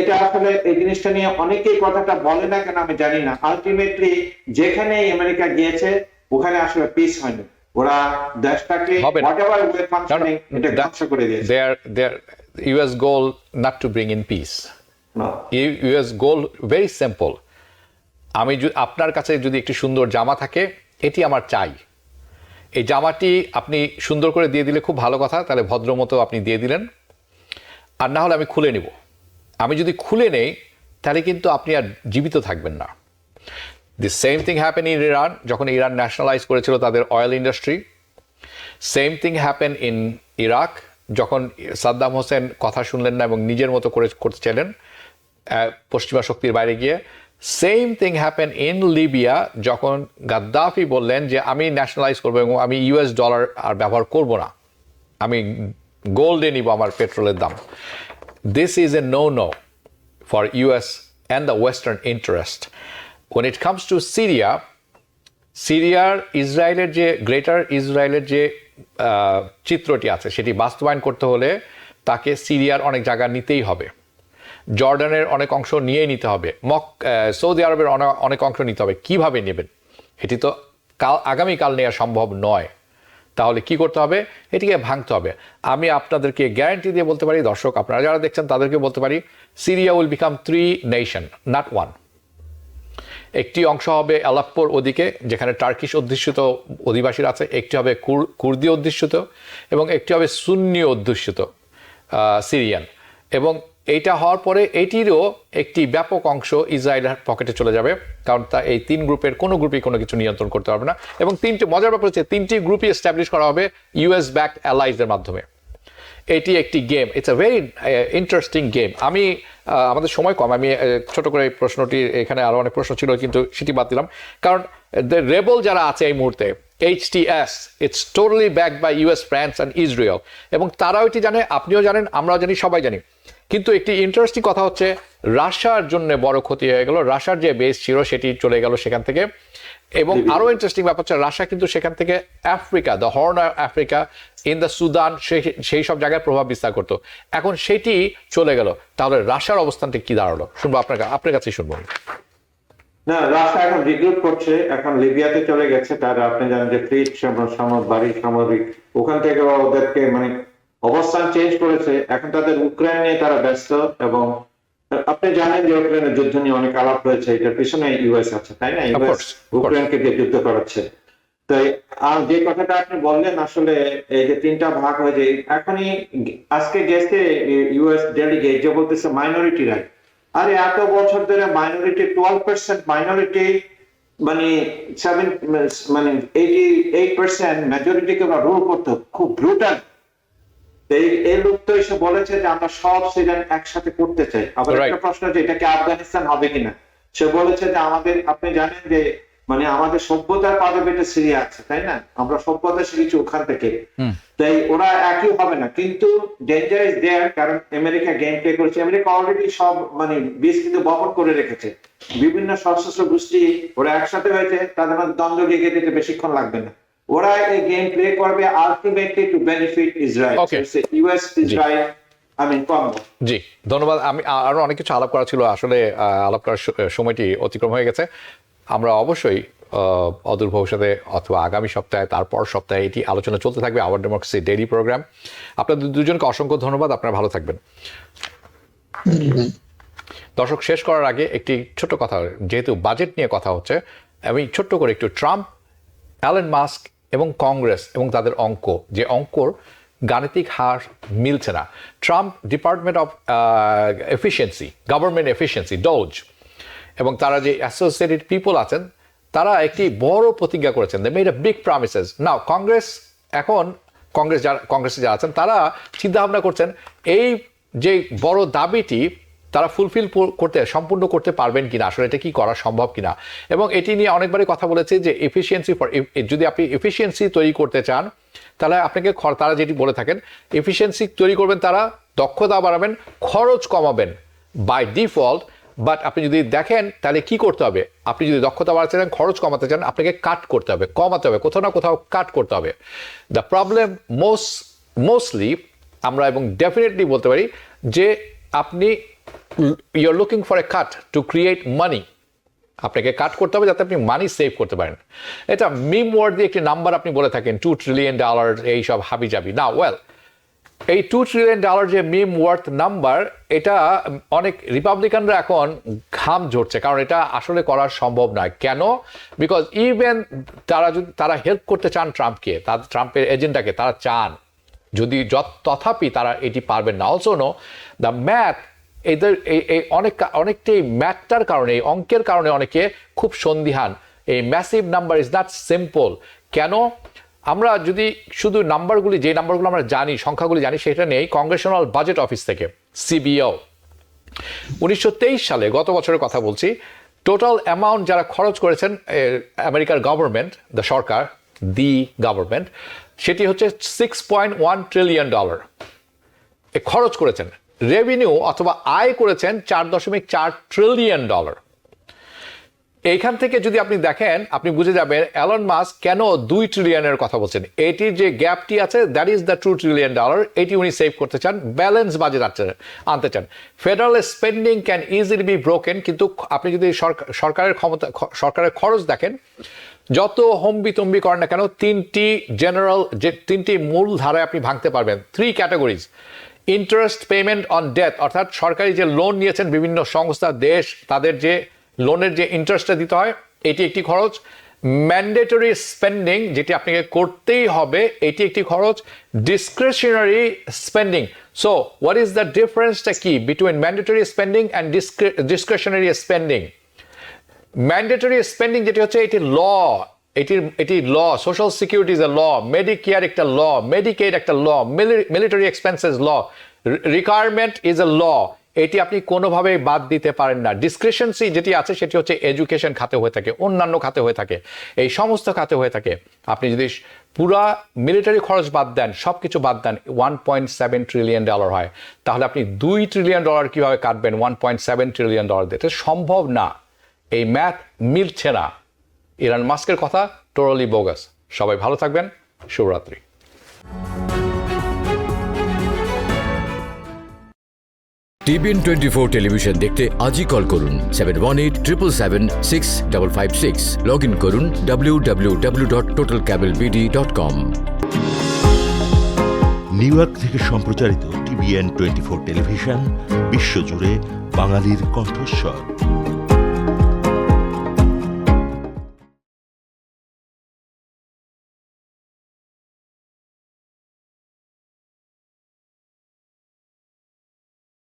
এটা আসলে এই জিনিসটা নিয়ে অনেকেই কথাটা বলে না কেন আমি জানি না। আলটিমেটলি যেখানে আমেরিকা গিয়েছে ওখানে আসলে পিস হয়নি, ওরা দেশটাকে whatever way functioning এটা ধ্বংস করে দিয়েছে। Their US goal not to bring in peace. No. US goal very simple. আপনার কাছে যদি একটি সুন্দর জামা থাকে, এটি আমার চাই, এই জামাটি আপনি সুন্দর করে দিয়ে দিলে খুব ভালো কথা, তাহলে ভদ্র মতো আপনি দিয়ে দিলেন, আর না হলে আমি খুলে নিব। আমি যদি খুলে নেই তাহলে কিন্তু আপনি আর জীবিত থাকবেন না। The same thing happen in Iran, যখন ইরান ন্যাশনালাইজ করেছিল তাদের oil industry. Same thing happen in Iraq, যখন সাদ্দাম হোসেন কথা শুনলেন না এবং নিজের মতো করে করতে চাইলেন পশ্চিমা শক্তির বাইরে গিয়ে। Same thing happen in Libya, যখন গাদ্দাফি বললেন যে আমি ন্যাশনালাইজ করবো এবং আমি US ডলার আর ব্যবহার করব না, আমি গোল্ডে নিব আমার পেট্রোলের দাম। This is a no-no for US and the Western interest. When it comes to Syria, সিরিয়ার ইসরায়েলের যে গ্রেটার ইসরায়েলের যে চিত্রটি আছে সেটি বাস্তবায়ন করতে হলে তাকে সিরিয়ার অনেক জায়গা নিতেই হবে, জর্ডানের অনেক অংশ নিয়ে নিতে হবে, সৌদি আরবের অনেক অংশ নিতে হবে। কিভাবে নেবেন? এটি তো আগামীকাল নেওয়া সম্ভব নয়। তাহলে কি করতে হবে? এটিকে ভাঙতে হবে। আমি আপনাদেরকে গ্যারান্টি দিয়ে বলতে পারি, দর্শক আপনারা যারা দেখছেন তাদেরকে বলতে পারি, Syria will become 3 nation, not 1। একটি অংশ হবে আলাপ্পোর ওদিকে, যেখানে টার্কিশ অধ্যুষিত অধিবাসীরা আছে, একটি হবে কুর্দি অধ্যুষিত, এবং একটি হবে সুন্নি অধ্যুষিত সিরিয়ান। এবং এইটা হওয়ার পরে এটিরও একটি ব্যাপক অংশ ইসরায়েলের পকেটে চলে যাবে, কারণ তা এই 3 গ্রুপের কোনো গ্রুপই কোনো কিছু নিয়ন্ত্রণ করতে পারবে না। এবং 3টি মজার ব্যাপার হচ্ছে 3টি গ্রুপই এস্টাবলিশ করা হবে US ব্যাকড অ্যালাইজের মাধ্যমে। এটি একটি game, it's a very interesting game. আমাদের সময় কম, আমি ছোট করে এই প্রশ্নটি, এখানে আরো অনেক প্রশ্ন ছিল কিন্তু সেটি বাদ দিলাম, কারণ রেবেল যারা আছে এই মুহূর্তে HTS, it's totally backed by US, France and Israel, এবং তারাও এটি জানে, আপনিও জানেন, আমরাও জানি, সবাই জানি। কিন্তু একটি ইন্টারেস্টিং কথা হচ্ছে রাশিয়ার জন্য বড় ক্ষতি হয়ে গেল। রাশিয়ার যে বেস ছিল সেটি চলে গেল সেখান থেকে, এবং আরো ইন্টারেস্টিং ব্যাপার হচ্ছে রাশিয়া কিন্তু সেখান থেকে Africa, the horn of Africa, in the Sudan, সেই সব জায়গায় প্রভাব বিস্তার করতো। এখন সেটি চলে গেল, তাহলে রাশিয়ার অবস্থানটা কি দাঁড়ালো? শুনবো আপনার কাছেই শুনবো। না, রাশিয়া এখন রিগ্রুপ করছে, এখন লিবিয়াতে চলে গেছে। তারা আপনি জানেন যে ফ্লিট বাড়ি সামরিক, ওখান থেকে ওদেরকে মানে অবস্থান চেঞ্জ করেছে। এখন তাদের ইউক্রেন নিয়ে তারা ব্যস্ত, এবং আপনি জানেন যে ইউক্রেনের যুদ্ধ নিয়ে অনেক আলাপ হয়েছে, এটার পিছনে ইউএস আছে, তাই না? ইউএস ইউক্রেনকে দিয়ে যুদ্ধ করাচ্ছে। তাই আর যে কথাটা আপনি বললেন, আসলে এই যে তিনটা ভাগ হয়ে যায়, এখনই আজকে গেছে ইউএস ডেলিগেট যে বলতেছে মাইনরিটি রাইট। আরে এত বছর ধরে মাইনরিটি 12% মাইনরিটি মানে 88% মেজরিটিকে ওরা রুল করতো, খুব ব্রুটাল। এই লোক তো এসে বলেছে যে আমরা সব সিজন একসাথে করতে চাই। আবার একটা প্রশ্ন যে এটা কি আফগানিস্তান হবে কিনা, সে বলেছে যে আমাদের, আপনি জানেন যে মানে আমাদের সভ্যতার পাদে বেটে সিরিয়া আছে, তাই না? আমরা সভ্যতা শিখেছি ওখান থেকে। তাই ওরা একই হবে না, কিন্তু ডেঞ্জার ইজ দেয়ার, কারণ আমেরিকা গেম প্লে করেছে। আমেরিকা অলরেডি সব মানে বীজ কিন্তু বহন করে রেখেছে। বিভিন্ন সশস্ত্র গোষ্ঠী ওরা একসাথে হয়েছে, তাদের মধ্যে দ্বন্দ্ব লেগে দিতে বেশিক্ষণ লাগবে না। ওরা এই গেম প্লে করবে ultimately to benefit Israel. US Israel, জি, ধন্যবাদ। আমি আরো অনেক কিছু আলাপ করা ছিল, আসলে আলাপ করার সময়টি অতিক্রম হয়ে গেছে। আমরা অবশ্যই অদূর ভবিষ্যতে অথবা আগামী সপ্তাহে, তারপর সপ্তাহে এটি আলোচনা চলতে থাকবে, আওয়ার ডেমোক্রেসি ডেইলি প্রোগ্রাম। আপনাদের দুজনকে অসংখ্য ধন্যবাদ, আপনারা ভালো থাকবেন। দর্শক, শেষ করার আগে একটি ছোট্ট কথা, যেহেতু বাজেট নিয়ে কথা হচ্ছে, আমি ছোট্ট করে একটু ট্রাম্প, অ্যালেন মাস্ক এবং কংগ্রেস এবং তাদের অঙ্ক, যে অঙ্কর গাণিতিক হার মিলছে না। Trump department of efficiency, government efficiency, dose, এবং তারা যে অ্যাসোসিয়েটেড পিপল আছেন, তারা একটি বড় প্রতিজ্ঞা করেছেন, they made a big promises. Now Congress, এখন কংগ্রেসে যারা আছেন তারা চিন্তা ভাবনা করছেন এই যে বড় দাবিটি তারা ফুলফিল করতে, সম্পূর্ণ করতে পারবেন কিনা, আসলে এটা কি করা সম্ভব কিনা। এবং এটি নিয়ে অনেকবারই কথা বলেছে যে এফিসিয়েন্সি, যদি আপনি এফিসিয়েন্সি তৈরি করতে চান, তাহলে আপনাকে, তারা যেটি বলে থাকেন, এফিসিয়েন্সি তৈরি করবেন, তারা দক্ষতা বাড়াবেন, খরচ কমাবেন বাই ডিফল্ট। বাট আপনি যদি দেখেন তাহলে কি করতে হবে, আপনি যদি দক্ষতা বাড়াতে চান, খরচ কমাতে চান, আপনাকে কাট করতে হবে, কমাতে হবে, কোথাও না কোথাও কাট করতে হবে। দ্য প্রবলেম মোস্টলি আমরা এবং ডেফিনেটলি বলতে পারি যে আপনি you are looking for a cut to create money, আপনাকে কাট করতে হবে যাতে আপনি মানি সেভ করতে পারেন। এটা মিম ওয়ার্ড দিয়ে একটি নাম্বার আপনি বলে থাকেন, $2 ট্রিলিয়ন, এইসব হাবিজাবি না। ওয়েল, এই $2 ট্রিলিয়ন যে মিম ওয়ার্থ নাম্বার, এটা অনেক রিপাবলিকানরা এখন ঘাম ঝরছে, কারণ এটা আসলে করা সম্ভব নয়। কেন? বিকজ ইভেন তারা হেল্প করতে চান ট্রাম্পকে, ট্রাম্পের এজেন্ডাকে তারা চান, যদি তথাপি তারা এটি পারবেন না। অলসো নো দ্য ম্যাথ, এদের এই অনেকটাই ম্যাথটার কারণে, এই অঙ্কের কারণে অনেকে খুব সন্দিহান। এই massive number is not simple. কেন? আমরা যদি শুধু নাম্বারগুলি, যে নাম্বারগুলো আমরা জানি, সংখ্যাগুলি জানি, সেটা নেই কংগ্রেশনাল বাজেট অফিস থেকে, সিবিও 1923 সালে, গত বছরের কথা বলছি, টোটাল অ্যামাউন্ট যারা খরচ করেছেন আমেরিকার government, the Sarkar, the government, সেটি হচ্ছে $6.1 ট্রিলিয়ন খরচ করেছেন। রেভিনিউ অথবা আয় করেছেন $4.4 ট্রিলিয়ন। এইখান থেকে যদি আপনি দেখেন, আপনি বুঝে যাবেন অ্যালন মাস্ক কেন $2 ট্রিলিয়নের কথা বলছেন। এটির যে গ্যাপটি আছে, দ্যাট ইজ দ্য $2 ট্রিলিয়ন, এটি উনি সেভ করতে চান, ব্যালেন্স বাজেট আনতে চান। Federal spending can easily B broken, কিন্তু আপনি যদি সরকারের খরচ দেখেন, যত হম্বিতম্বি করেন না কেন, তিনটি মূল ধারায় আপনি ভাঙতে পারবেন। 3 categories: interest payment on debt, অর্থাৎ সরকারি যে লোন নিয়েছেন বিভিন্ন সংস্থা, দেশ, তাদের যে লোনের যে ইন্টারেস্টটা দিতে হয়, এটি একটি খরচ। ম্যান্ডেটরি স্পেন্ডিং, যেটি আপনাকে করতেই হবে, এটি একটি খরচ। Discretionary spending, so what is the ডিফারেন্সটা কি between mandatory spending and discretionary spending? Mandatory spending যেটি হচ্ছে, এটি ল, এটি law, social security is a law, Medicare একটা ল, মেডিকেড একটা law, military expenses law, requirement is a law, এটি আপনি কোনোভাবেই বাদ দিতে পারেন না। ডিসক্রিশনসি যেটি আছে, সেটি হচ্ছে এডুকেশন খাতে হয়ে থাকে, অন্যান্য খাতে হয়ে থাকে, এই সমস্ত খাতে হয়ে থাকে। আপনি যদি পুরা মিলিটারি খরচ বাদ দেন, সব কিছু বাদ দেন, $1.7 ট্রিলিয়ন হয়। তাহলে আপনি $2 ট্রিলিয়ন কিভাবে কাটবেন $1.7 ট্রিলিয়ন দিয়ে? এটা সম্ভব না, এই ম্যাথ মিলছে না। ইলন মাস্কের কথা টোটালি বোগাস। সবাই ভালো থাকবেন, শুভরাত্রি। TBN 24 টেলিভিশন দেখতে আজই কল করুন 7187776556। লগ ইন করুন www.totalcablebd.com। নিউ ইয়র্ক থেকে সম্প্রচারিত TBN 24 টেলিভিশন বিশ্বজুড়ে বাঙালির কণ্ঠস্বর।